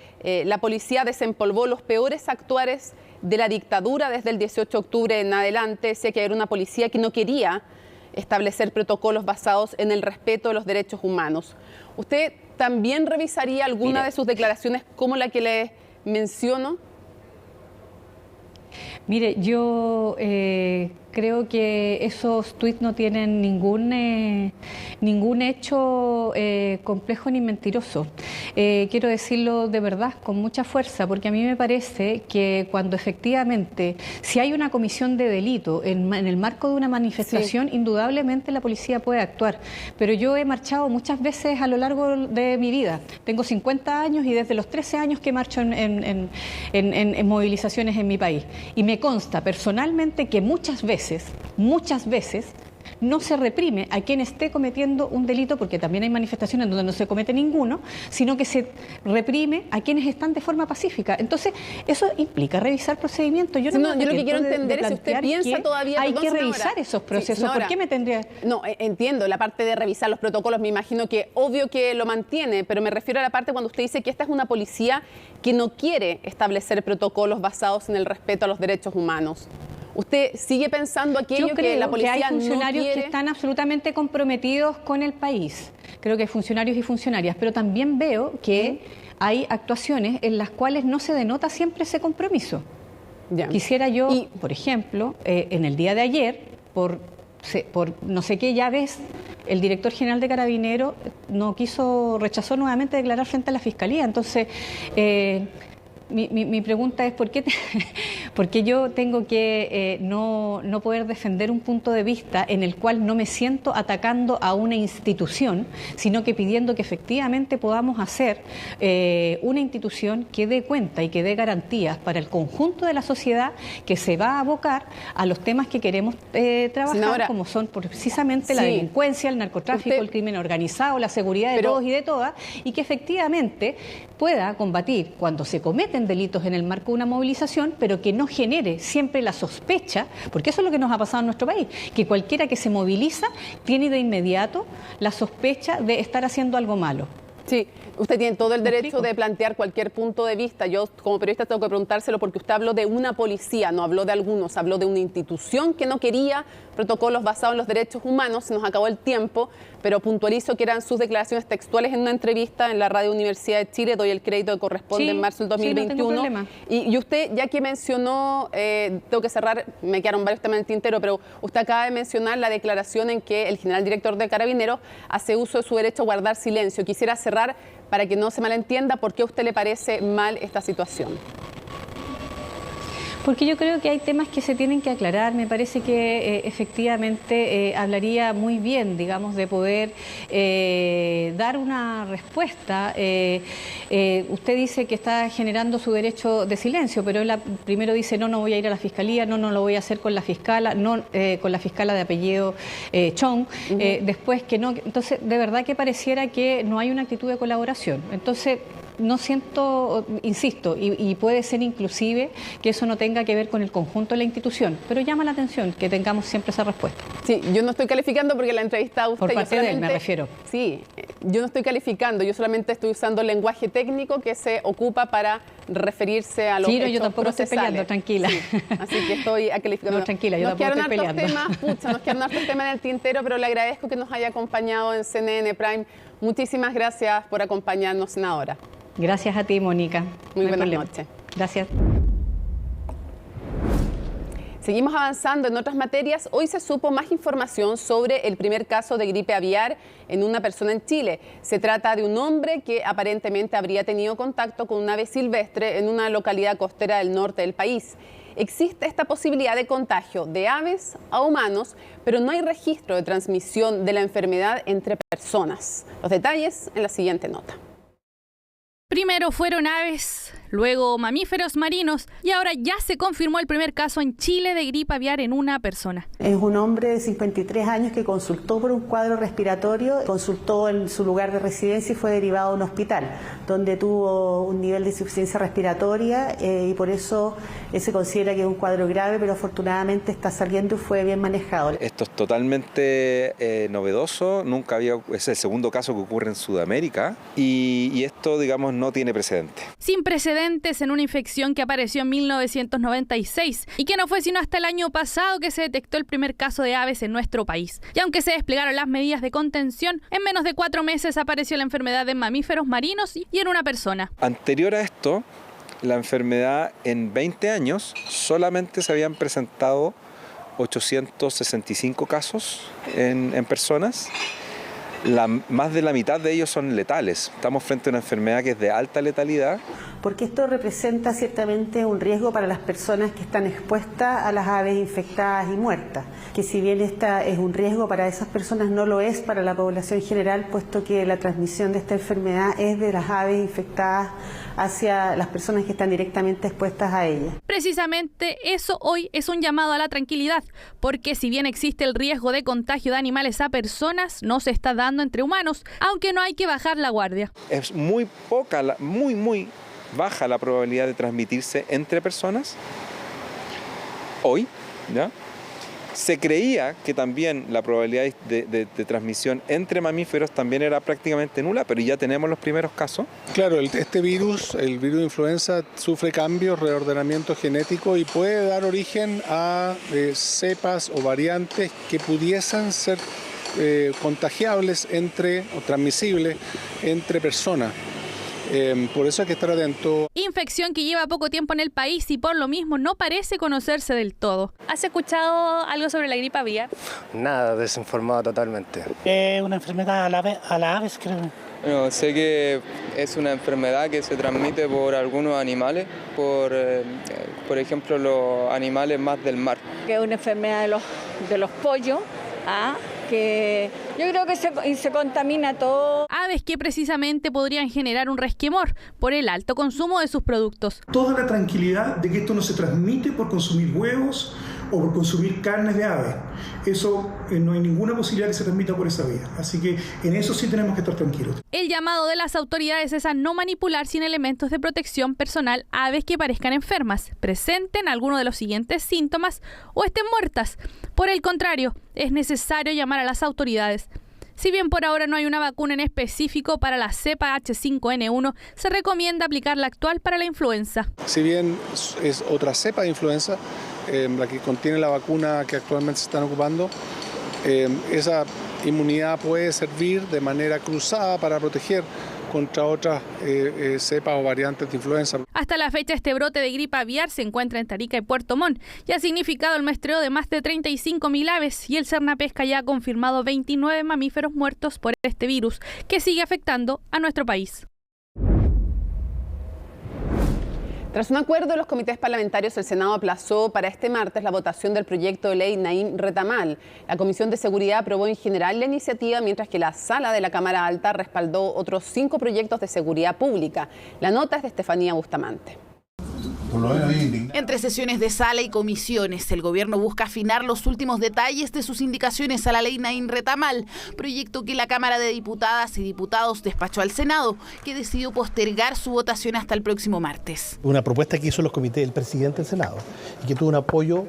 la policía desempolvó los peores actuares de la dictadura desde el 18 de octubre en adelante, decía que era una policía que no quería establecer protocolos basados en el respeto de los derechos humanos. ¿Usted también revisaría alguna de sus declaraciones como la que le menciono? Mire, yo creo que esos tuits no tienen ningún hecho complejo ni mentiroso. Quiero decirlo de verdad, con mucha fuerza, porque a mí me parece que cuando efectivamente, si hay una comisión de delito en el marco de una manifestación, indudablemente la policía puede actuar. Pero yo he marchado muchas veces a lo largo de mi vida. Tengo 50 años y desde los 13 años que marcho en movilizaciones en mi país. Y me consta personalmente que muchas veces, no se reprime a quien esté cometiendo un delito, porque también hay manifestaciones donde no se comete ninguno, sino que se reprime a quienes están de forma pacífica. Entonces, eso implica revisar procedimientos. Yo lo que quiero entender es si usted piensa todavía... Hay que revisar esos procesos. ¿Por qué me tendría...? No, entiendo la parte de revisar los protocolos, me imagino que obvio que lo mantiene, pero me refiero a la parte cuando usted dice que esta es una policía que no quiere establecer protocolos basados en el respeto a los derechos humanos. ¿Usted sigue pensando aquello que la policía no quiere? Yo creo que hay funcionarios que están absolutamente comprometidos con el país. Creo que hay funcionarios y funcionarias, pero también veo que hay actuaciones en las cuales no se denota siempre ese compromiso. Quisiera yo, por ejemplo, en el día de ayer, por no sé qué llaves, el director general de Carabineros rechazó nuevamente declarar frente a la Fiscalía. Entonces, mi pregunta es ¿por qué yo tengo que no poder defender un punto de vista en el cual no me siento atacando a una institución, sino que pidiendo que efectivamente podamos hacer una institución que dé cuenta y que dé garantías para el conjunto de la sociedad que se va a abocar a los temas que queremos trabajar, senadora, como son precisamente la delincuencia, el narcotráfico, el crimen organizado, la seguridad de todos y de todas, y que efectivamente pueda combatir cuando se cometen delitos en el marco de una movilización, pero que no genere siempre la sospecha, porque eso es lo que nos ha pasado en nuestro país, que cualquiera que se moviliza tiene de inmediato la sospecha de estar haciendo algo malo. Sí, usted tiene todo el derecho de plantear cualquier punto de vista. Yo como periodista tengo que preguntárselo porque usted habló de una policía, no habló de algunos, habló de una institución que no quería protocolos basados en los derechos humanos. Se nos acabó el tiempo, pero puntualizo que eran sus declaraciones textuales en una entrevista en la Radio Universidad de Chile. Doy el crédito que corresponde en marzo del 2021. No tengo problema. Y usted, ya que mencionó, tengo que cerrar, me quedaron varios temas en el tintero, pero usted acaba de mencionar la declaración en que el general director de Carabineros hace uso de su derecho a guardar silencio. Quisiera cerrar para que no se malentienda, ¿por qué a usted le parece mal esta situación? Porque yo creo que hay temas que se tienen que aclarar. Me parece que efectivamente hablaría muy bien, digamos, de poder dar una respuesta. Usted dice que está generando su derecho de silencio, pero él primero dice no voy a ir a la fiscalía, no lo voy a hacer con la fiscala, con la fiscala de apellido Chong, después que no. Entonces, de verdad que pareciera que no hay una actitud de colaboración. Entonces, no siento, insisto, y puede ser inclusive que eso no tenga que ver con el conjunto de la institución, pero llama la atención que tengamos siempre esa respuesta. Sí, yo no estoy calificando porque la entrevista a usted... Por parte de él, me refiero. Sí, yo no estoy calificando, yo solamente estoy usando el lenguaje técnico que se ocupa para referirse a los hechos yo tampoco procesales. Estoy peleando, tranquila. Sí, así que estoy calificando. No, tranquila, yo tampoco estoy peleando. Nos quedaron hartos temas en el tintero, pero le agradezco que nos haya acompañado en CNN Prime. Muchísimas gracias por acompañarnos, senadora. Gracias a ti, Mónica. Muy buenas noches. Gracias. Seguimos avanzando en otras materias. Hoy se supo más información sobre el primer caso de gripe aviar en una persona en Chile. Se trata de un hombre que aparentemente habría tenido contacto con un ave silvestre en una localidad costera del norte del país. Existe esta posibilidad de contagio de aves a humanos, pero no hay registro de transmisión de la enfermedad entre personas. Los detalles en la siguiente nota. Primero fueron aves, luego mamíferos marinos y ahora ya se confirmó el primer caso en Chile de gripe aviar en una persona. Es un hombre de 53 años que consultó por un cuadro respiratorio, consultó en su lugar de residencia y fue derivado a un hospital, donde tuvo un nivel de insuficiencia respiratoria y por eso se considera que es un cuadro grave, pero afortunadamente está saliendo y fue bien manejado. Esto es totalmente novedoso, nunca había, es el segundo caso que ocurre en Sudamérica y esto, digamos, no tiene precedente. Sin precedentes en una infección que apareció en 1996 y que no fue sino hasta el año pasado que se detectó el primer caso de aves en nuestro país. Y aunque se desplegaron las medidas de contención, en menos de 4 meses apareció la enfermedad en mamíferos marinos y en una persona. Anterior a esto, la enfermedad en 20 años solamente se habían presentado 865 casos en personas. Más de la mitad de ellos son letales. Estamos frente a una enfermedad que es de alta letalidad. Porque esto representa ciertamente un riesgo para las personas que están expuestas a las aves infectadas y muertas. Que si bien esta es un riesgo para esas personas, no lo es para la población general, puesto que la transmisión de esta enfermedad es de las aves infectadas hacia las personas que están directamente expuestas a ella. Precisamente eso hoy es un llamado a la tranquilidad, porque si bien existe el riesgo de contagio de animales a personas, no se está dando entre humanos, aunque no hay que bajar la guardia. Es muy poca, muy baja la probabilidad de transmitirse entre personas. Hoy, ¿ya? Se creía que también la probabilidad de transmisión entre mamíferos también era prácticamente nula, pero ya tenemos los primeros casos. Claro, este virus, el virus de influenza, sufre cambios, reordenamiento genético y puede dar origen a cepas o variantes que pudiesen ser contagiables o transmisibles entre personas. Por eso hay que estar atento. Infección que lleva poco tiempo en el país y por lo mismo no parece conocerse del todo. ¿Has escuchado algo sobre la gripe aviar? Nada, desinformado totalmente. Es una enfermedad a las aves, creo. Bueno, sé que es una enfermedad que se transmite por algunos animales, por ejemplo los animales más del mar. Que es una enfermedad de los pollos, que yo creo que se contamina todo. Aves que precisamente podrían generar un resquemor por el alto consumo de sus productos. Toda la tranquilidad de que esto no se transmite por consumir huevos o por consumir carnes de aves. Eso no hay ninguna posibilidad que se transmita por esa vía. Así que en eso sí tenemos que estar tranquilos. El llamado de las autoridades es a no manipular sin elementos de protección personal a aves que parezcan enfermas, presenten alguno de los siguientes síntomas o estén muertas. Por el contrario, es necesario llamar a las autoridades. Si bien por ahora no hay una vacuna en específico para la cepa H5N1, se recomienda aplicar la actual para la influenza. Si bien es otra cepa de influenza, la que contiene la vacuna que actualmente se están ocupando, esa inmunidad puede servir de manera cruzada para proteger contra otras cepas o variantes de influenza. Hasta la fecha, este brote de gripe aviar se encuentra en Tarija y Puerto Montt y ha significado el muestreo de más de 35.000 aves y el Cernapesca ya ha confirmado 29 mamíferos muertos por este virus que sigue afectando a nuestro país. Tras un acuerdo de los comités parlamentarios, el Senado aplazó para este martes la votación del proyecto de ley Naim Retamal. La Comisión de Seguridad aprobó en general la iniciativa, mientras que la Sala de la Cámara Alta respaldó otros 5 proyectos de seguridad pública. La nota es de Estefanía Bustamante. Entre sesiones de sala y comisiones, el gobierno busca afinar los últimos detalles de sus indicaciones a la ley Naim Retamal, proyecto que la Cámara de Diputadas y Diputados despachó al Senado, que decidió postergar su votación hasta el próximo martes. Una propuesta que hizo los comités del presidente del Senado y que tuvo un apoyo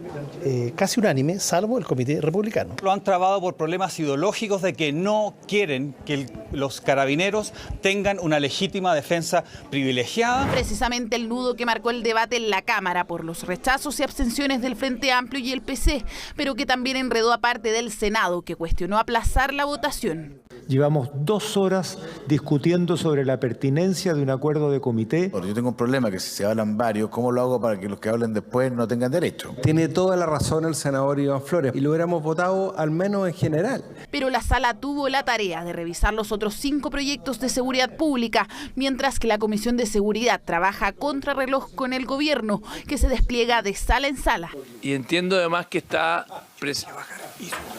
casi unánime, salvo el comité republicano. Lo han trabado por problemas ideológicos de que no quieren que los carabineros tengan una legítima defensa privilegiada. Precisamente el nudo que marcó el debate en la Cámara por los rechazos y abstenciones del Frente Amplio y el PC, pero que también enredó a parte del Senado, que cuestionó aplazar la votación. Llevamos 2 horas discutiendo sobre la pertinencia de un acuerdo de comité. Yo tengo un problema, que si se hablan varios, ¿cómo lo hago para que los que hablen después no tengan derecho? Tiene toda la razón el senador Iván Flores y lo hubiéramos votado al menos en general. Pero la sala tuvo la tarea de revisar los otros 5 proyectos de seguridad pública, mientras que la Comisión de Seguridad trabaja a contrarreloj con el gobierno, que se despliega de sala en sala. Y entiendo además que está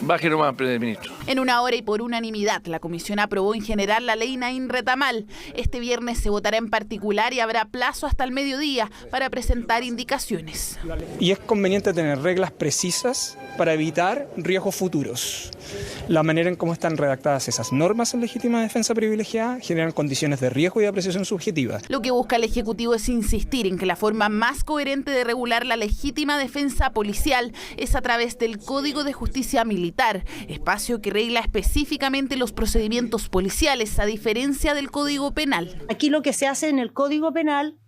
Baje nomás, ministro. En una hora y por unanimidad, la comisión aprobó en general la ley Naín Retamal. Este viernes se votará en particular y habrá plazo hasta el mediodía para presentar indicaciones. Y es conveniente tener reglas precisas para evitar riesgos futuros. La manera en cómo están redactadas esas normas en legítima defensa privilegiada generan condiciones de riesgo y de apreciación subjetiva. Lo que busca el Ejecutivo es insistir en que la forma más coherente de regular la legítima defensa policial es a través del Código de Justicia Militar, espacio que regla específicamente los procedimientos policiales, a diferencia del Código Penal. Aquí lo que se hace en el Código Penal,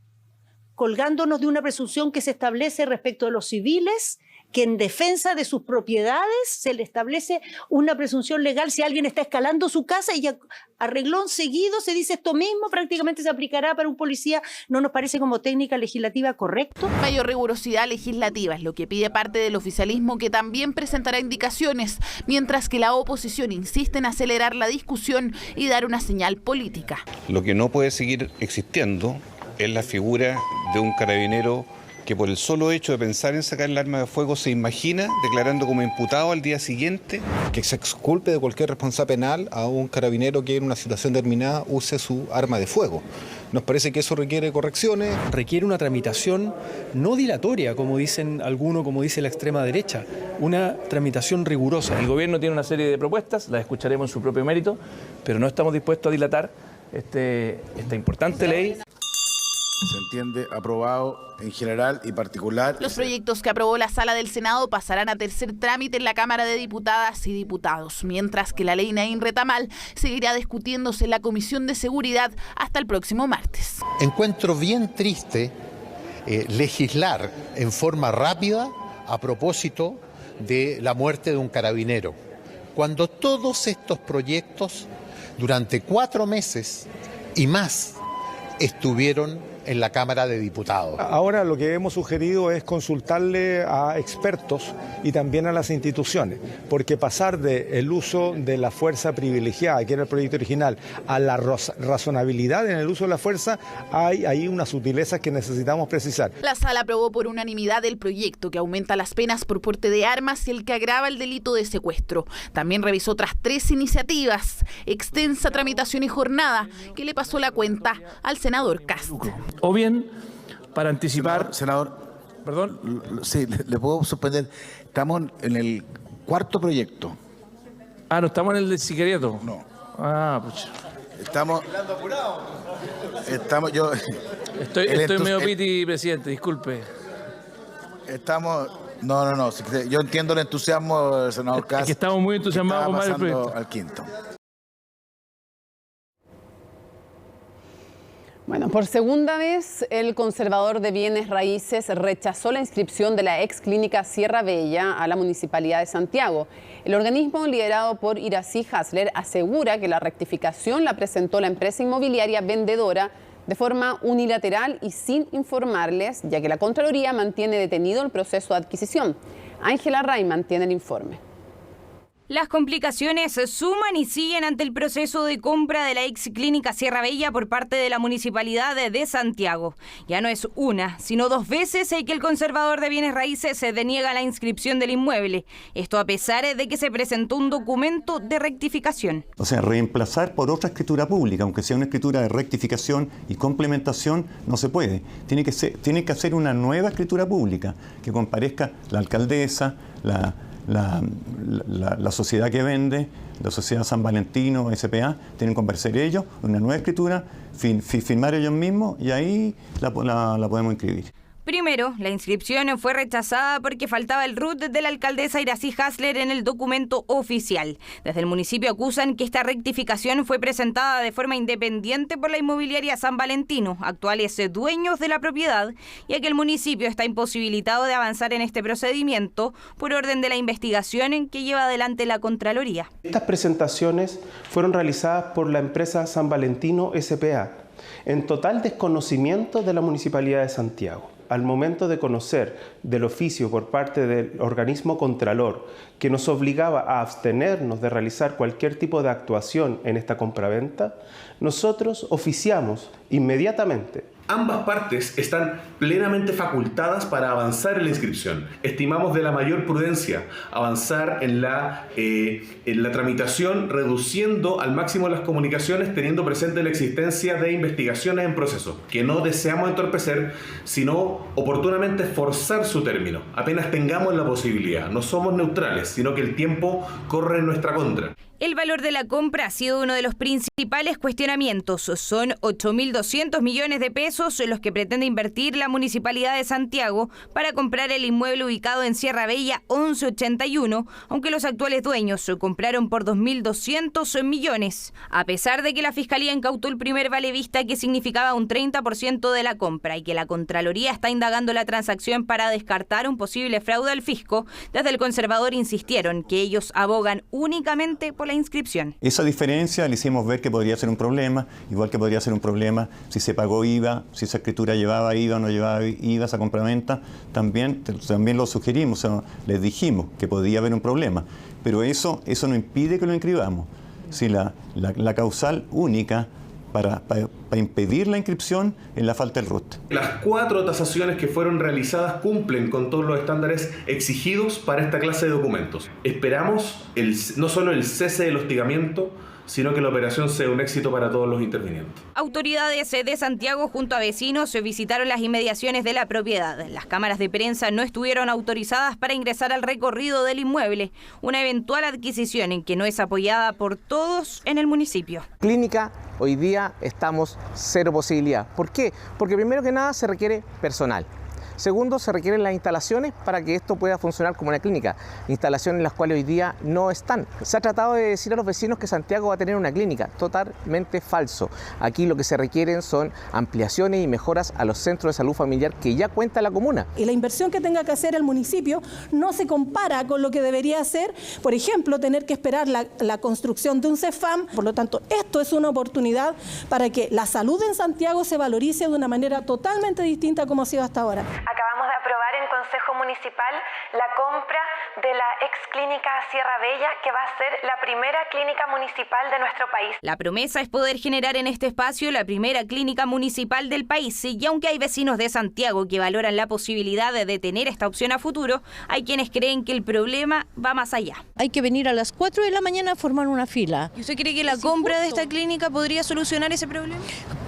colgándonos de una presunción que se establece respecto de los civiles, que en defensa de sus propiedades se le establece una presunción legal si alguien está escalando su casa y a reglón seguido se dice esto mismo, prácticamente se aplicará para un policía. ¿No nos parece como técnica legislativa correcto? Mayor rigurosidad legislativa es lo que pide parte del oficialismo, que también presentará indicaciones, mientras que la oposición insiste en acelerar la discusión y dar una señal política. Lo que no puede seguir existiendo es la figura de un carabinero que por el solo hecho de pensar en sacar el arma de fuego se imagina declarando como imputado al día siguiente. Que se exculpe de cualquier responsabilidad penal a un carabinero que en una situación determinada use su arma de fuego. Nos parece que eso requiere correcciones. Requiere una tramitación no dilatoria, como dicen algunos, como dice la extrema derecha, una tramitación rigurosa. El gobierno tiene una serie de propuestas, las escucharemos en su propio mérito, pero no estamos dispuestos a dilatar esta importante ley. Se entiende aprobado en general y particular. Los proyectos que aprobó la Sala del Senado pasarán a tercer trámite en la Cámara de Diputadas y Diputados, mientras que la ley Naín Retamal seguirá discutiéndose en la Comisión de Seguridad hasta el próximo martes. Encuentro bien triste legislar en forma rápida a propósito de la muerte de un carabinero, cuando todos estos proyectos durante 4 meses y más estuvieron en la Cámara de Diputados. Ahora lo que hemos sugerido es consultarle a expertos y también a las instituciones, porque pasar del uso de la fuerza privilegiada, que era el proyecto original, a la razonabilidad en el uso de la fuerza, hay ahí unas sutilezas que necesitamos precisar. La Sala aprobó por unanimidad el proyecto que aumenta las penas por porte de armas y el que agrava el delito de secuestro. También revisó otras 3 iniciativas, extensa tramitación y jornada, que le pasó la cuenta al senador Kast. O bien, para anticipar... Senador, ¿perdón? Sí, le puedo suspender. Estamos en el 4.º proyecto. Ah, ¿no estamos en el de Sicariato? No. Ah, pucha. Estamos yo... Estoy medio piti, presidente, disculpe. Estamos... No. Yo entiendo el entusiasmo del senador Kast. Es que estamos muy entusiasmados con varios proyectos. Al quinto. Bueno, por segunda vez, el conservador de bienes raíces rechazó la inscripción de la ex clínica Sierra Bella a la Municipalidad de Santiago. El organismo, liderado por Iracy Hasler, asegura que la rectificación la presentó la empresa inmobiliaria vendedora de forma unilateral y sin informarles, ya que la Contraloría mantiene detenido el proceso de adquisición. Ángela Rayman tiene el informe. Las complicaciones se suman y siguen ante el proceso de compra de la ex clínica Sierra Bella por parte de la Municipalidad de Santiago. Ya no es una, sino 2 veces que el conservador de bienes raíces se deniega la inscripción del inmueble. Esto a pesar de que se presentó un documento de rectificación. O sea, reemplazar por otra escritura pública, aunque sea una escritura de rectificación y complementación, no se puede. Tiene que hacer una nueva escritura pública, que comparezca la alcaldesa, la sociedad que vende, la sociedad San Valentino, SPA, tienen que comparecer ellos, una nueva escritura, firmar ellos mismos y ahí la podemos inscribir. Primero, la inscripción fue rechazada porque faltaba el RUT de la alcaldesa Iracy Hasler en el documento oficial. Desde el municipio acusan que esta rectificación fue presentada de forma independiente por la inmobiliaria San Valentino, actuales dueños de la propiedad, ya que el municipio está imposibilitado de avanzar en este procedimiento por orden de la investigación que lleva adelante la Contraloría. Estas presentaciones fueron realizadas por la empresa San Valentino SPA, en total desconocimiento de la Municipalidad de Santiago. Al momento de conocer del oficio por parte del organismo Contralor que nos obligaba a abstenernos de realizar cualquier tipo de actuación en esta compraventa, nosotros oficiamos inmediatamente Ambas partes están plenamente facultadas para avanzar en la inscripción. Estimamos de la mayor prudencia avanzar en la tramitación, reduciendo al máximo las comunicaciones, teniendo presente la existencia de investigaciones en proceso, que no deseamos entorpecer, sino oportunamente forzar su término, apenas tengamos la posibilidad. No somos neutrales, sino que el tiempo corre en nuestra contra. El valor de la compra ha sido uno de los principales cuestionamientos. Son 8.200 millones de pesos los que pretende invertir la Municipalidad de Santiago para comprar el inmueble ubicado en Sierra Bella 1181, aunque los actuales dueños lo compraron por 2.200 millones. A pesar de que la Fiscalía incautó el primer vale vista, que significaba un 30% de la compra, y que la Contraloría está indagando la transacción para descartar un posible fraude al fisco, desde el conservador insistieron que ellos abogan únicamente por la inscripción. Esa diferencia le hicimos ver que podría ser un problema, igual que podría ser un problema si se pagó IVA, si esa escritura llevaba IVA o no llevaba IVA, esa compraventa, también lo sugerimos, o sea, les dijimos que podía haber un problema, pero eso no impide que lo inscribamos. Si la causal única para impedir la inscripción es la falta del RUT. Las 4 tasaciones que fueron realizadas cumplen con todos los estándares exigidos para esta clase de documentos. Esperamos no solo el cese del hostigamiento, sino que la operación sea un éxito para todos los intervinientes. Autoridades de Santiago junto a vecinos visitaron las inmediaciones de la propiedad. Las cámaras de prensa no estuvieron autorizadas para ingresar al recorrido del inmueble, una eventual adquisición en que no es apoyada por todos en el municipio. Clínica, hoy día estamos cero posibilidad. ¿Por qué? Porque primero que nada se requiere personal. Segundo, se requieren las instalaciones para que esto pueda funcionar como una clínica, instalaciones en las cuales hoy día no están. Se ha tratado de decir a los vecinos que Santiago va a tener una clínica, totalmente falso. Aquí lo que se requieren son ampliaciones y mejoras a los centros de salud familiar que ya cuenta la comuna. Y la inversión que tenga que hacer el municipio no se compara con lo que debería hacer, por ejemplo, tener que esperar la construcción de un CEFAM. Por lo tanto, esto es una oportunidad para que la salud en Santiago se valorice de una manera totalmente distinta como ha sido hasta ahora. Acabamos de aprobar en Consejo Municipal la compra de la ex clínica Sierra Bella, que va a ser la primera clínica municipal de nuestro país. La promesa es poder generar en este espacio la primera clínica municipal del país, y aunque hay vecinos de Santiago que valoran la posibilidad de tener esta opción a futuro, hay quienes creen que el problema va más allá. Hay que venir a las 4 de la mañana a formar una fila. ¿Y usted cree que la compra de esta clínica podría solucionar ese problema?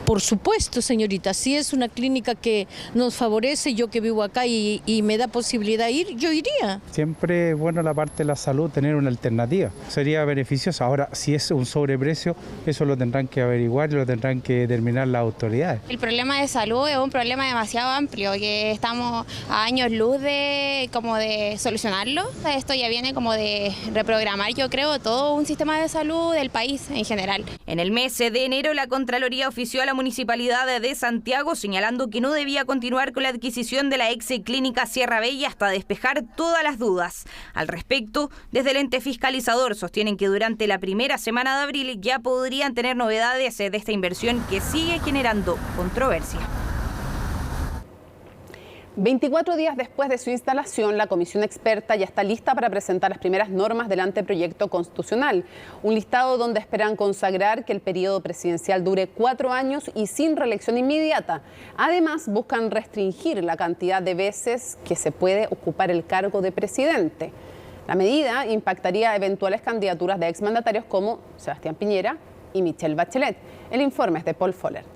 Por supuesto, señorita, si es una clínica que nos favorece, yo que vivo acá y me da posibilidad de ir, yo iría. Siempre es bueno la parte de la salud tener una alternativa, sería beneficioso. Ahora, si es un sobreprecio, eso lo tendrán que averiguar y lo tendrán que determinar las autoridades. El problema de salud es un problema demasiado amplio, que estamos a años luz de solucionarlo. Esto ya viene como de reprogramar, yo creo, todo un sistema de salud del país en general. En el mes de enero, la Contraloría ofició a la Municipalidad de Santiago señalando que no debía continuar con la adquisición de la ex clínica Sierra Bella hasta despejar todas las dudas. Al respecto, desde el ente fiscalizador sostienen que durante la primera semana de abril ya podrían tener novedades de esta inversión que sigue generando controversia. 24 días después de su instalación, la comisión experta ya está lista para presentar las primeras normas del anteproyecto constitucional. Un listado donde esperan consagrar que el periodo presidencial dure 4 años y sin reelección inmediata. Además, buscan restringir la cantidad de veces que se puede ocupar el cargo de presidente. La medida impactaría eventuales candidaturas de exmandatarios como Sebastián Piñera y Michelle Bachelet. El informe es de Paul Follert.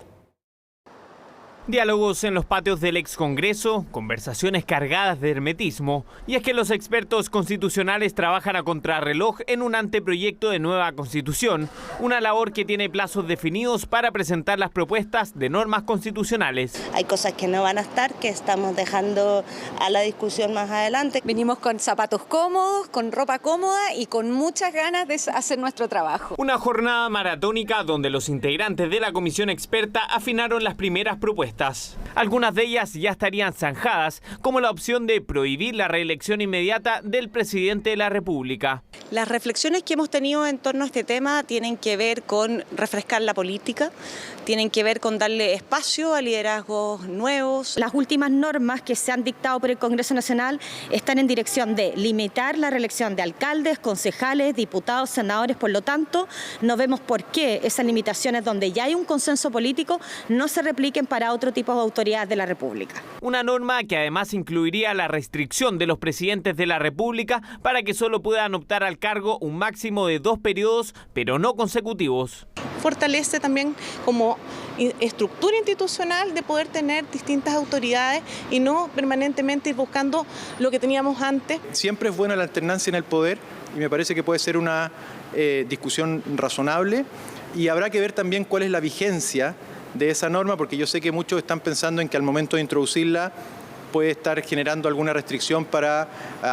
Diálogos en los patios del ex Congreso, conversaciones cargadas de hermetismo, y es que los expertos constitucionales trabajan a contrarreloj en un anteproyecto de nueva constitución, una labor que tiene plazos definidos para presentar las propuestas de normas constitucionales. Hay cosas que no van a estar, que estamos dejando a la discusión más adelante. Venimos con zapatos cómodos, con ropa cómoda y con muchas ganas de hacer nuestro trabajo. Una jornada maratónica donde los integrantes de la comisión experta afinaron las primeras propuestas. Algunas de ellas ya estarían zanjadas, como la opción de prohibir la reelección inmediata del presidente de la República. Las reflexiones que hemos tenido en torno a este tema tienen que ver con refrescar la política, tienen que ver con darle espacio a liderazgos nuevos. Las últimas normas que se han dictado por el Congreso Nacional están en dirección de limitar la reelección de alcaldes, concejales, diputados, senadores. Por lo tanto, no vemos por qué esas limitaciones donde ya hay un consenso político no se repliquen para otros otro tipo de autoridades de la República. Una norma que además incluiría la restricción de los presidentes de la República para que solo puedan optar al cargo un máximo de 2 periodos, pero no consecutivos. Fortalece también como estructura institucional de poder tener distintas autoridades y no permanentemente ir buscando lo que teníamos antes. Siempre es buena la alternancia en el poder y me parece que puede ser una discusión razonable y habrá que ver también cuál es la vigencia de esa norma, porque yo sé que muchos están pensando en que al momento de introducirla puede estar generando alguna restricción para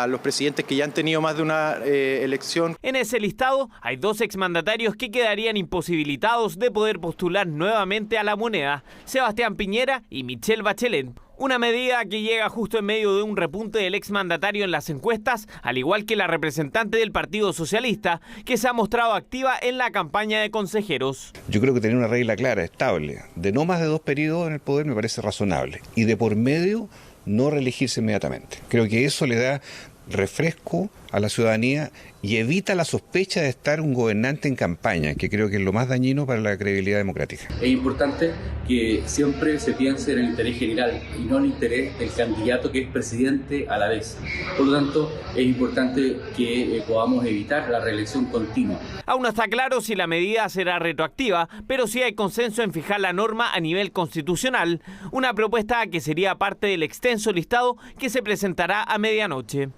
los presidentes que ya han tenido más de una elección. En ese listado hay 2 exmandatarios que quedarían imposibilitados de poder postular nuevamente a la moneda: Sebastián Piñera y Michelle Bachelet. Una medida que llega justo en medio de un repunte del exmandatario en las encuestas, al igual que la representante del Partido Socialista, que se ha mostrado activa en la campaña de consejeros. Yo creo que tener una regla clara, estable, de no más de 2 periodos en el poder me parece razonable. Y de por medio, no reelegirse inmediatamente. Creo que eso le da refresco a la ciudadanía y evita la sospecha de estar un gobernante en campaña, que creo que es lo más dañino para la credibilidad democrática. Es importante que siempre se piense en el interés general y no en el interés del candidato que es presidente a la vez. Por lo tanto, es importante que podamos evitar la reelección continua. Aún no está claro si la medida será retroactiva, pero sí hay consenso en fijar la norma a nivel constitucional, una propuesta que sería parte del extenso listado que se presentará a medianoche.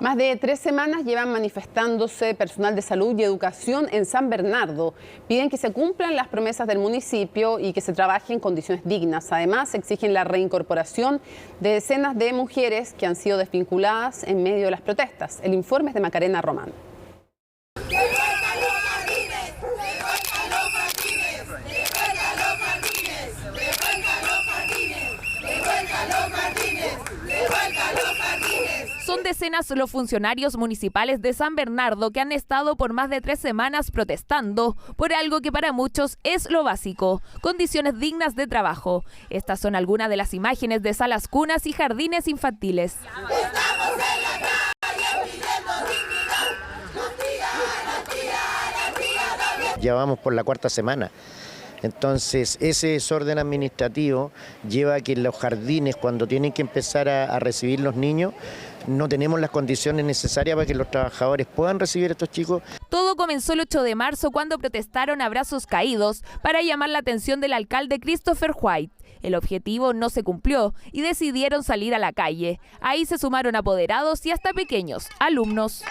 Más de 3 semanas llevan manifestándose personal de salud y educación en San Bernardo. Piden que se cumplan las promesas del municipio y que se trabaje en condiciones dignas. Además, exigen la reincorporación de decenas de mujeres que han sido desvinculadas en medio de las protestas. El informe es de Macarena Román. Son decenas los funcionarios municipales de San Bernardo que han estado por más de 3 semanas protestando por algo que para muchos es lo básico: condiciones dignas de trabajo. Estas son algunas de las imágenes de salas cunas y jardines infantiles. Estamos en la calle pidiendo dignidad. Ya vamos por la 4ª semana. Entonces, ese desorden administrativo lleva a que en los jardines, cuando tienen que empezar a recibir los niños, no tenemos las condiciones necesarias para que los trabajadores puedan recibir a estos chicos. Todo comenzó el 8 de marzo cuando protestaron a brazos caídos para llamar la atención del alcalde Christopher White. El objetivo no se cumplió y decidieron salir a la calle. Ahí se sumaron apoderados y hasta pequeños, alumnos.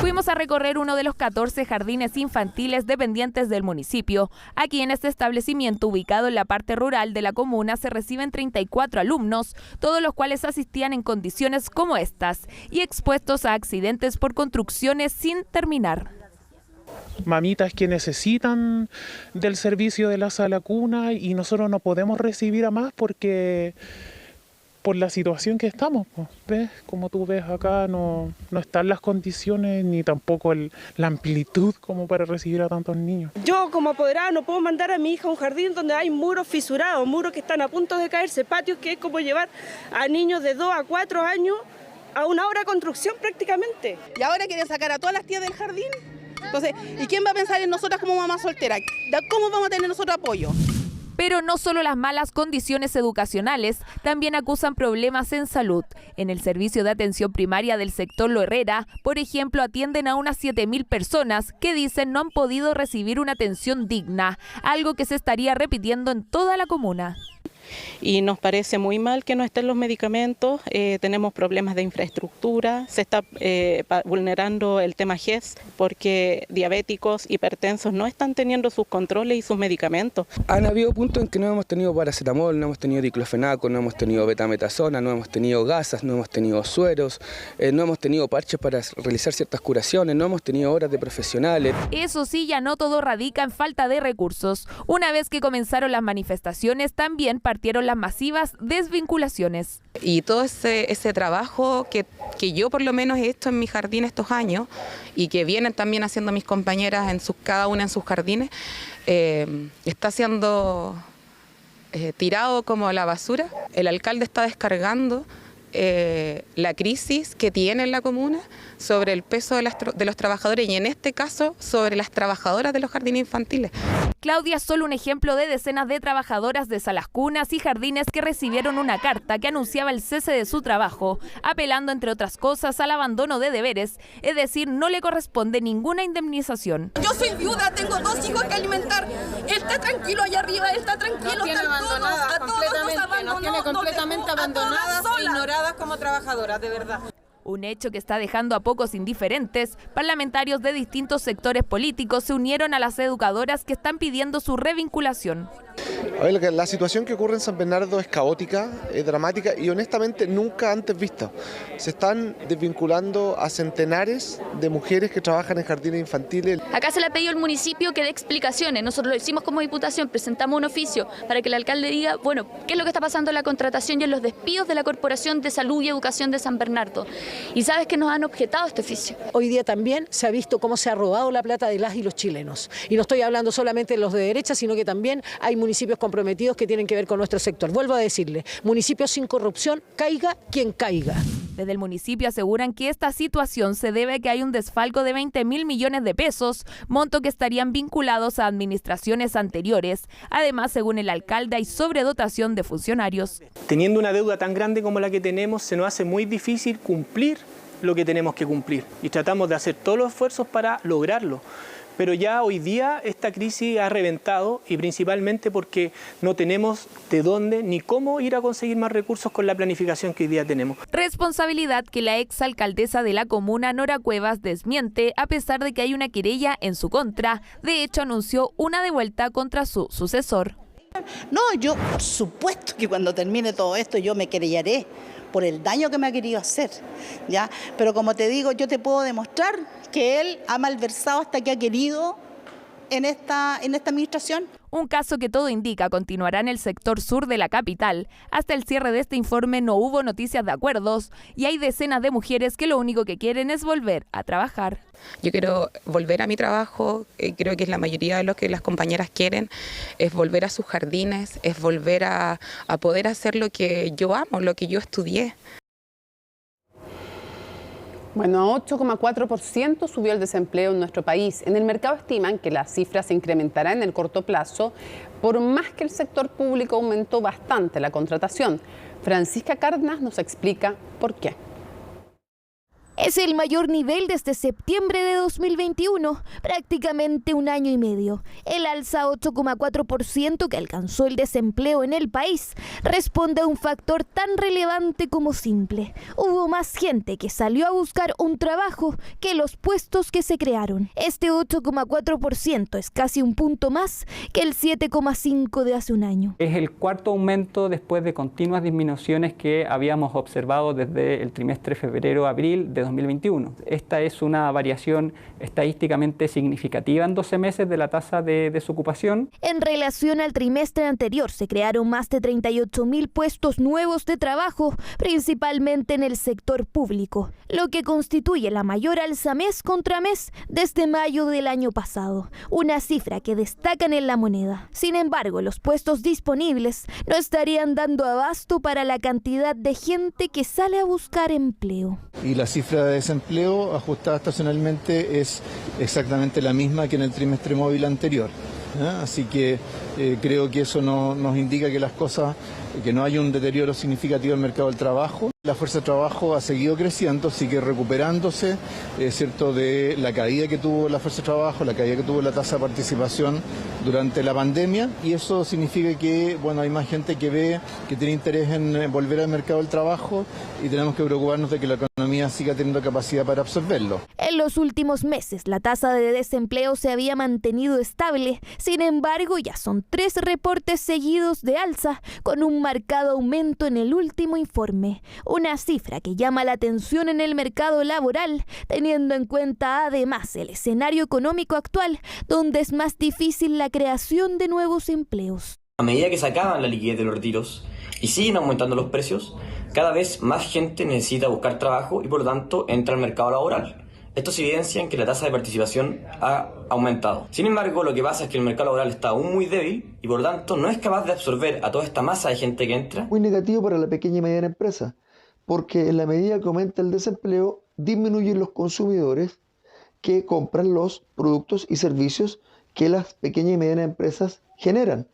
Fuimos a recorrer uno de los 14 jardines infantiles dependientes del municipio. Aquí en este establecimiento, ubicado en la parte rural de la comuna, se reciben 34 alumnos, todos los cuales asistían en condiciones como estas y expuestos a accidentes por construcciones sin terminar. Mamitas que necesitan del servicio de la sala cuna y nosotros no podemos recibir a más porque por la situación que estamos, ¿ves? Como tú ves acá, no están las condiciones ni tampoco la amplitud como para recibir a tantos niños. Yo como apoderada no puedo mandar a mi hija a un jardín donde hay muros fisurados, muros que están a punto de caerse, patios que es como llevar a niños de 2 a 4 años a una obra de construcción prácticamente. Y ahora quieren sacar a todas las tías del jardín. Entonces, ¿y quién va a pensar en nosotras como mamás solteras? ¿Cómo vamos a tener nosotros apoyo? Pero no solo las malas condiciones educacionales, también acusan problemas en salud. En el servicio de atención primaria del sector Lo Herrera, por ejemplo, atienden a unas 7.000 personas que dicen no han podido recibir una atención digna, algo que se estaría repitiendo en toda la comuna. Y nos parece muy mal que no estén los medicamentos, tenemos problemas de infraestructura, se está vulnerando el tema GES porque diabéticos, hipertensos no están teniendo sus controles y sus medicamentos. Han habido puntos en que no hemos tenido paracetamol, no hemos tenido diclofenaco, no hemos tenido betametasona, no hemos tenido gasas, no hemos tenido sueros, no hemos tenido parches para realizar ciertas curaciones, no hemos tenido horas de profesionales. Eso sí, ya no todo radica en falta de recursos. Una vez que comenzaron las manifestaciones, también partieron las masivas desvinculaciones. Y todo ese trabajo que yo por lo menos he hecho en mi jardín estos años y que vienen también haciendo mis compañeras cada una en sus jardines, está siendo tirado como a la basura. El alcalde está descargando la crisis que tiene en la comuna sobre el peso de los trabajadores y en este caso sobre las trabajadoras de los jardines infantiles. Claudia es solo un ejemplo de decenas de trabajadoras de salas cunas y jardines que recibieron una carta que anunciaba el cese de su trabajo, apelando entre otras cosas al abandono de deberes, es decir, no le corresponde ninguna indemnización. Yo soy viuda, tengo 2 hijos que alimentar, él está tranquilo allá arriba, él está tranquilo, nos tiene abandonadas completamente, nos tiene completamente abandonadas e ignoradas como trabajadoras, de verdad. Un hecho que está dejando a pocos indiferentes. Parlamentarios de distintos sectores políticos se unieron a las educadoras que están pidiendo su revinculación. A ver, la situación que ocurre en San Bernardo es caótica, es dramática y honestamente nunca antes vista. Se están desvinculando a centenares de mujeres que trabajan en jardines infantiles. Acá se le ha pedido al municipio que dé explicaciones. Nosotros lo hicimos como diputación, presentamos un oficio para que el alcalde diga, bueno, qué es lo que está pasando en la contratación y en los despidos de la Corporación de Salud y Educación de San Bernardo. Y sabes que nos han objetado este oficio. Hoy día también se ha visto cómo se ha robado la plata de las y los chilenos. Y no estoy hablando solamente de los de derecha, sino que también hay municipios comprometidos que tienen que ver con nuestro sector. Vuelvo a decirle, municipios sin corrupción, caiga quien caiga. Desde el municipio aseguran que esta situación se debe a que hay un desfalco de 20.000 millones de pesos, monto que estarían vinculados a administraciones anteriores. Además, según el alcalde, hay sobredotación de funcionarios. Teniendo una deuda tan grande como la que tenemos, se nos hace muy difícil cumplir lo que tenemos que cumplir y tratamos de hacer todos los esfuerzos para lograrlo. Pero ya hoy día esta crisis ha reventado y principalmente porque no tenemos de dónde ni cómo ir a conseguir más recursos con la planificación que hoy día tenemos. Responsabilidad que la exalcaldesa de la comuna, Nora Cuevas, desmiente a pesar de que hay una querella en su contra. De hecho, anunció una devuelta contra su sucesor. No, yo por supuesto que cuando termine todo esto yo me querellaré por el daño que me ha querido hacer, ¿ya? Pero como te digo, yo te puedo demostrar que él ha malversado hasta que ha querido en esta administración. Un caso que todo indica continuará en el sector sur de la capital. Hasta el cierre de este informe no hubo noticias de acuerdos y hay decenas de mujeres que lo único que quieren es volver a trabajar. Yo quiero volver a mi trabajo, creo que es la mayoría de lo que las compañeras quieren, es volver a sus jardines, es volver a poder hacer lo que yo amo, lo que yo estudié. Bueno, a 8,4% subió el desempleo en nuestro país. En el mercado estiman que la cifra se incrementará en el corto plazo, por más que el sector público aumentó bastante la contratación. Francisca Cárdenas nos explica por qué. Es el mayor nivel desde septiembre de 2021, prácticamente un año y medio. El alza 8,4% que alcanzó el desempleo en el país responde a un factor tan relevante como simple. Hubo más gente que salió a buscar un trabajo que los puestos que se crearon. Este 8,4% es casi un punto más que el 7,5% de hace un año. Es el cuarto aumento después de continuas disminuciones que habíamos observado desde el trimestre febrero-abril de 2021. Esta es una variación estadísticamente significativa en 12 meses de la tasa de desocupación. En relación al trimestre anterior, se crearon más de 38.000 puestos nuevos de trabajo, principalmente en el sector público, lo que constituye la mayor alza mes contra mes desde mayo del año pasado, una cifra que destacan en la moneda. Sin embargo, los puestos disponibles no estarían dando abasto para la cantidad de gente que sale a buscar empleo. Y la cifra de desempleo ajustada estacionalmente es exactamente la misma que en el trimestre móvil anterior. Así que creo que eso nos indica que las cosas, que no hay un deterioro significativo del mercado del trabajo. La fuerza de trabajo ha seguido creciendo, sigue recuperándose, ¿cierto?, de la caída que tuvo la fuerza de trabajo, la caída que tuvo la tasa de participación durante la pandemia, y eso significa que, bueno, hay más gente que ve, que tiene interés en volver al mercado del trabajo y tenemos que preocuparnos de que la economía siga teniendo capacidad para absorberlo. En los últimos meses, la tasa de desempleo se había mantenido estable, sin embargo, ya son 3 reportes seguidos de alza, con un marcado aumento en el último informe. Una cifra que llama la atención en el mercado laboral, teniendo en cuenta además el escenario económico actual, donde es más difícil la creación de nuevos empleos. A medida que se acaban la liquidez de los retiros y siguen aumentando los precios, cada vez más gente necesita buscar trabajo y por lo tanto entra al mercado laboral. Esto se evidencia en que la tasa de participación ha aumentado. Sin embargo, lo que pasa es que el mercado laboral está aún muy débil y por lo tanto no es capaz de absorber a toda esta masa de gente que entra. Muy negativo para la pequeña y mediana empresa, porque en la medida que aumenta el desempleo, disminuyen los consumidores que compran los productos y servicios que las pequeñas y medianas empresas generan.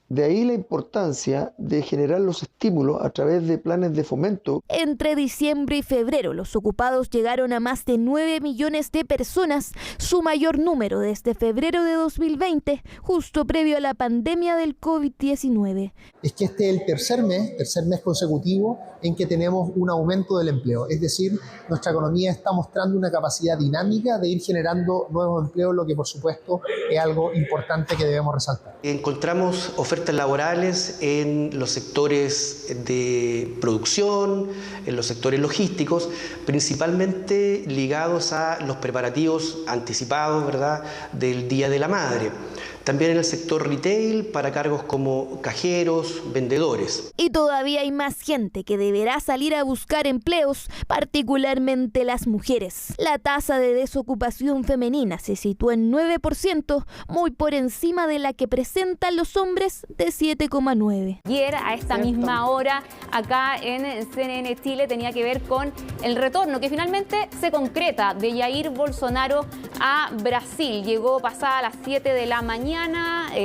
De ahí la importancia de generar los estímulos a través de planes de fomento. Entre diciembre y febrero, los ocupados llegaron a más de 9 millones de personas, su mayor número desde febrero de 2020, justo previo a la pandemia del COVID-19. Es que este es el tercer mes consecutivo en que tenemos un aumento del empleo. Es decir, nuestra economía está mostrando una capacidad dinámica de ir generando nuevos empleos, lo que por supuesto es algo importante que debemos resaltar. Encontramos ofertas laborales en los sectores de producción, en los sectores logísticos, principalmente ligados a los preparativos anticipados, ¿verdad?, del Día de la Madre. También en el sector retail, para cargos como cajeros, vendedores. Y todavía hay más gente que deberá salir a buscar empleos, particularmente las mujeres. La tasa de desocupación femenina se sitúa en 9%, muy por encima de la que presentan los hombres de 7,9%. Ayer, a esta misma hora, acá en CNN Chile, tenía que ver con el retorno que finalmente se concreta de Jair Bolsonaro a Brasil. Llegó pasada las 7 de la mañana.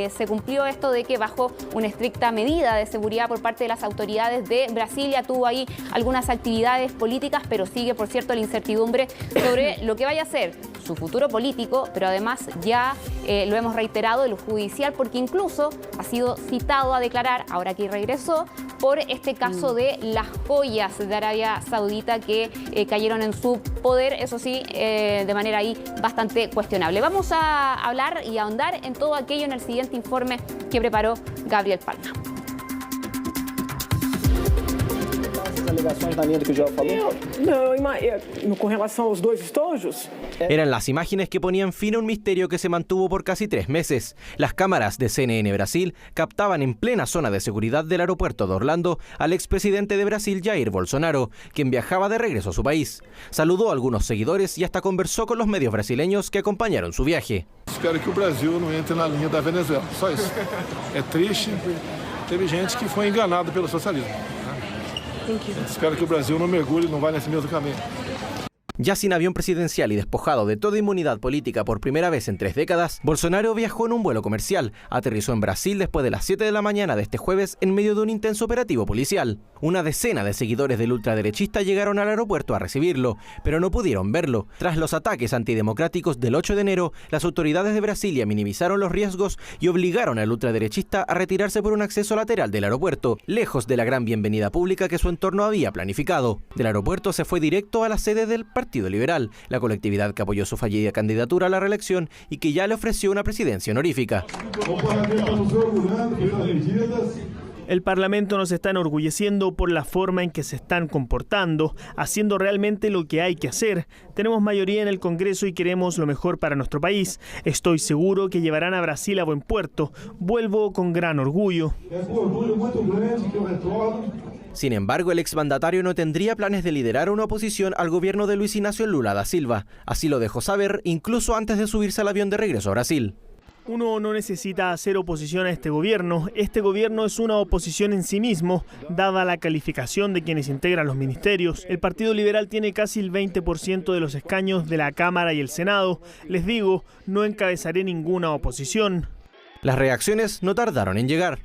Se cumplió esto de que bajo una estricta medida de seguridad por parte de las autoridades de Brasilia tuvo ahí algunas actividades políticas, pero sigue, por cierto, la incertidumbre sobre lo que vaya a ser su futuro político, pero además ya lo hemos reiterado, de lo judicial, porque incluso ha sido citado a declarar, ahora que regresó, por este caso de las joyas de Arabia Saudita que cayeron en su poder, eso sí, de manera ahí bastante cuestionable. Vamos a hablar y ahondar en todo aquello en el siguiente informe que preparó Gabriel Palma. Eran las imágenes que ponían fin a un misterio que se mantuvo por casi 3 meses. Las cámaras de CNN Brasil captaban en plena zona de seguridad del aeropuerto de Orlando al expresidente de Brasil, Jair Bolsonaro, quien viajaba de regreso a su país. Saludó a algunos seguidores y hasta conversó con los medios brasileños que acompañaron su viaje. Espero que o Brasil não entre na linha da Venezuela. Só isso. É triste. Teve gente que foi enganada pelo socialismo. Espero que o Brasil não mergulhe, não vá nesse mesmo caminho. Ya sin avión presidencial y despojado de toda inmunidad política por primera vez en 3 décadas, Bolsonaro viajó en un vuelo comercial. Aterrizó en Brasil después de las 7 de la mañana de este jueves en medio de un intenso operativo policial. Una decena de seguidores del ultraderechista llegaron al aeropuerto a recibirlo, pero no pudieron verlo. Tras los ataques antidemocráticos del 8 de enero, las autoridades de Brasilia minimizaron los riesgos y obligaron al ultraderechista a retirarse por un acceso lateral del aeropuerto, lejos de la gran bienvenida pública que su entorno había planificado. Del aeropuerto se fue directo a la sede del Partido Liberal, la colectividad que apoyó su fallida candidatura a la reelección y que ya le ofreció una presidencia honorífica. El Parlamento nos está enorgulleciendo por la forma en que se están comportando, haciendo realmente lo que hay que hacer. Tenemos mayoría en el Congreso y queremos lo mejor para nuestro país. Estoy seguro que llevarán a Brasil a buen puerto. Vuelvo con gran orgullo. Sin embargo, el exmandatario no tendría planes de liderar una oposición al gobierno de Luis Ignacio Lula da Silva. Así lo dejó saber incluso antes de subirse al avión de regreso a Brasil. Uno no necesita hacer oposición a este gobierno. Este gobierno es una oposición en sí mismo, dada la calificación de quienes integran los ministerios. El Partido Liberal tiene casi el 20% de los escaños de la Cámara y el Senado. Les digo, no encabezaré ninguna oposición. Las reacciones no tardaron en llegar.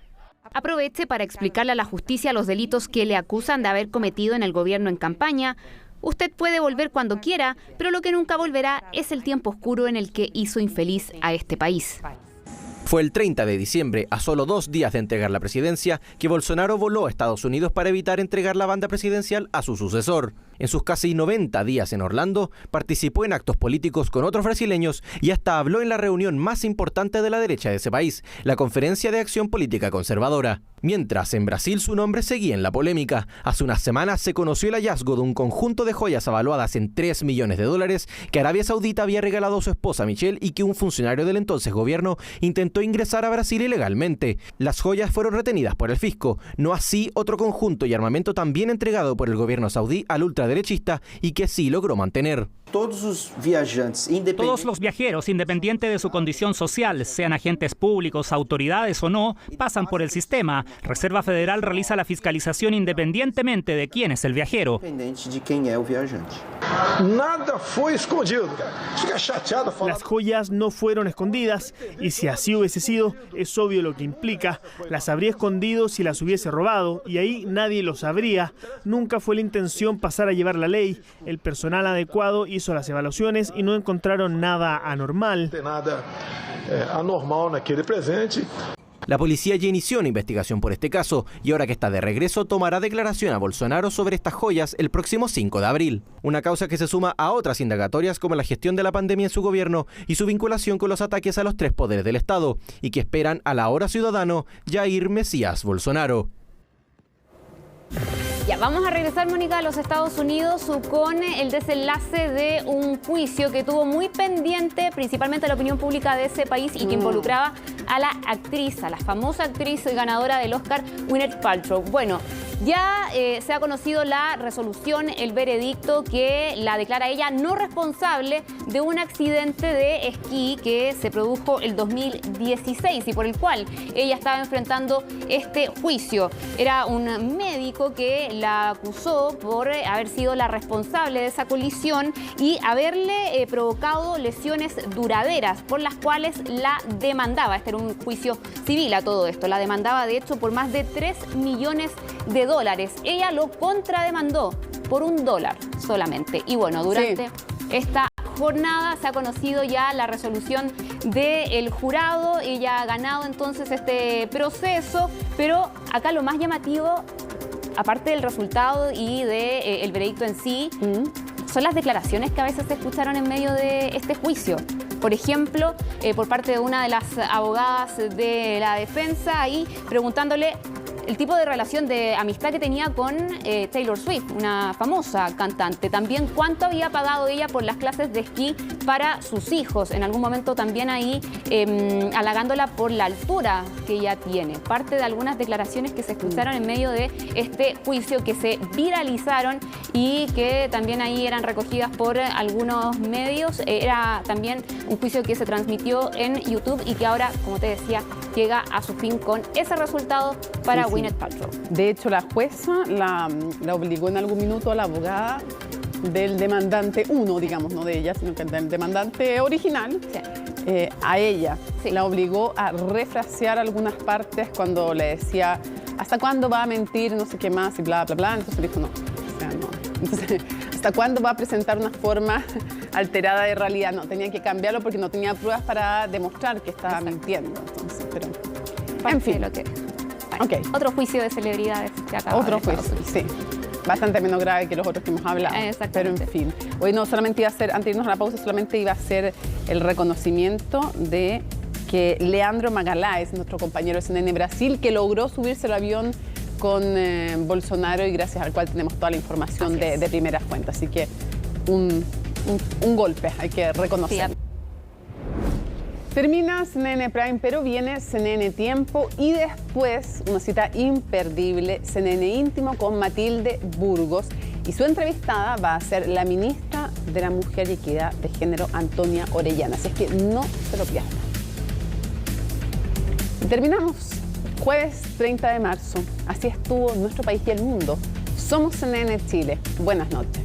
Aproveche para explicarle a la justicia los delitos que le acusan de haber cometido en el gobierno en campaña. Usted puede volver cuando quiera, pero lo que nunca volverá es el tiempo oscuro en el que hizo infeliz a este país. Fue el 30 de diciembre, a solo 2 días de entregar la presidencia, que Bolsonaro voló a Estados Unidos para evitar entregar la banda presidencial a su sucesor. En sus casi 90 días en Orlando, participó en actos políticos con otros brasileños y hasta habló en la reunión más importante de la derecha de ese país, la Conferencia de Acción Política Conservadora. Mientras, en Brasil su nombre seguía en la polémica. Hace unas semanas se conoció el hallazgo de un conjunto de joyas avaluadas en $3 millones que Arabia Saudita había regalado a su esposa Michelle y que un funcionario del entonces gobierno intentó ingresar a Brasil ilegalmente. Las joyas fueron retenidas por el fisco, no así otro conjunto y armamento también entregado por el gobierno saudí al ultraderechista y que sí logró mantener. Todos los viajeros, independiente de su condición social, sean agentes públicos, autoridades o no, pasan por el sistema. Reserva Federal realiza la fiscalización independientemente de quién es el viajero. Nada fue escondido. Fica chateado. Las joyas no fueron escondidas y si así hubiese sido, es obvio lo que implica. Las habría escondido si las hubiese robado y ahí nadie lo sabría. Nunca fue la intención pasar a llevar la ley. El personal adecuado hizo las evaluaciones y no encontraron nada anormal. Nada anormal naquele presente. La policía ya inició una investigación por este caso y ahora que está de regreso tomará declaración a Bolsonaro sobre estas joyas el próximo 5 de abril. Una causa que se suma a otras indagatorias como la gestión de la pandemia en su gobierno y su vinculación con los ataques a los 3 poderes del Estado y que esperan al ahora ciudadano Jair Mesías Bolsonaro. Ya, vamos a regresar, Mónica, a los Estados Unidos con el desenlace de un juicio que tuvo muy pendiente principalmente la opinión pública de ese país y que involucraba a la actriz, a la famosa actriz ganadora del Oscar, Gwyneth Paltrow. Bueno, ya se ha conocido la resolución, el veredicto que la declara ella no responsable de un accidente de esquí que se produjo el 2016 y por el cual ella estaba enfrentando este juicio. Era un médico que la acusó por haber sido la responsable de esa colisión y haberle provocado lesiones duraderas por las cuales la demandaba. Este era un juicio civil a todo esto. La demandaba, de hecho, por más de $3 millones. Ella lo contrademandó por $1 solamente. Y bueno, durante esta jornada se ha conocido ya la resolución del jurado. Ella ha ganado entonces este proceso, pero acá lo más llamativo, aparte del resultado y del veredicto en sí, son las declaraciones que a veces se escucharon en medio de este juicio. Por ejemplo, por parte de una de las abogadas de la defensa, ahí preguntándole el tipo de relación de amistad que tenía con Taylor Swift, una famosa cantante. También cuánto había pagado ella por las clases de esquí para sus hijos. En algún momento también ahí halagándola por la altura que ella tiene. Parte de algunas declaraciones que se escucharon en medio de este juicio que se viralizaron y que también ahí eran recogidas por algunos medios. Era también un juicio que se transmitió en YouTube y que ahora, como te decía, llega a su fin con ese resultado para Gwyneth Paltrow. De hecho, la jueza la obligó en algún minuto a la abogada del demandante digamos, no de ella, sino que del demandante original, a ella. La obligó a refrasear algunas partes cuando le decía ¿hasta cuándo va a mentir? No sé qué más y bla, bla, bla. Entonces dijo no. O sea, no. Entonces, ¿hasta cuándo va a presentar una forma alterada de realidad? No, tenía que cambiarlo porque no tenía pruebas para demostrar que estaba mintiendo. Entonces, pero, en fin. Lo que... Bueno, otro juicio de celebridades que acaba. Otro juicio, sí. Bastante menos grave que los otros que hemos hablado. Pero en fin. Hoy no solamente iba a ser, antes de irnos a la pausa, solamente iba a ser el reconocimiento de que Leandro Magalhães, nuestro compañero de CNN Brasil, que logró subirse al avión con Bolsonaro y gracias al cual tenemos toda la información de primera fuente. Así que un golpe, hay que reconocerlo. Sí. Termina CNN Prime, pero viene CNN Tiempo y después una cita imperdible, CNN Íntimo con Matilde Burgos. Y su entrevistada va a ser la ministra de la Mujer y Equidad de Género, Antonia Orellana. Así es que no se lo pierdan. Terminamos. Jueves 30 de marzo. Así estuvo nuestro país y el mundo. Somos CNN Chile. Buenas noches.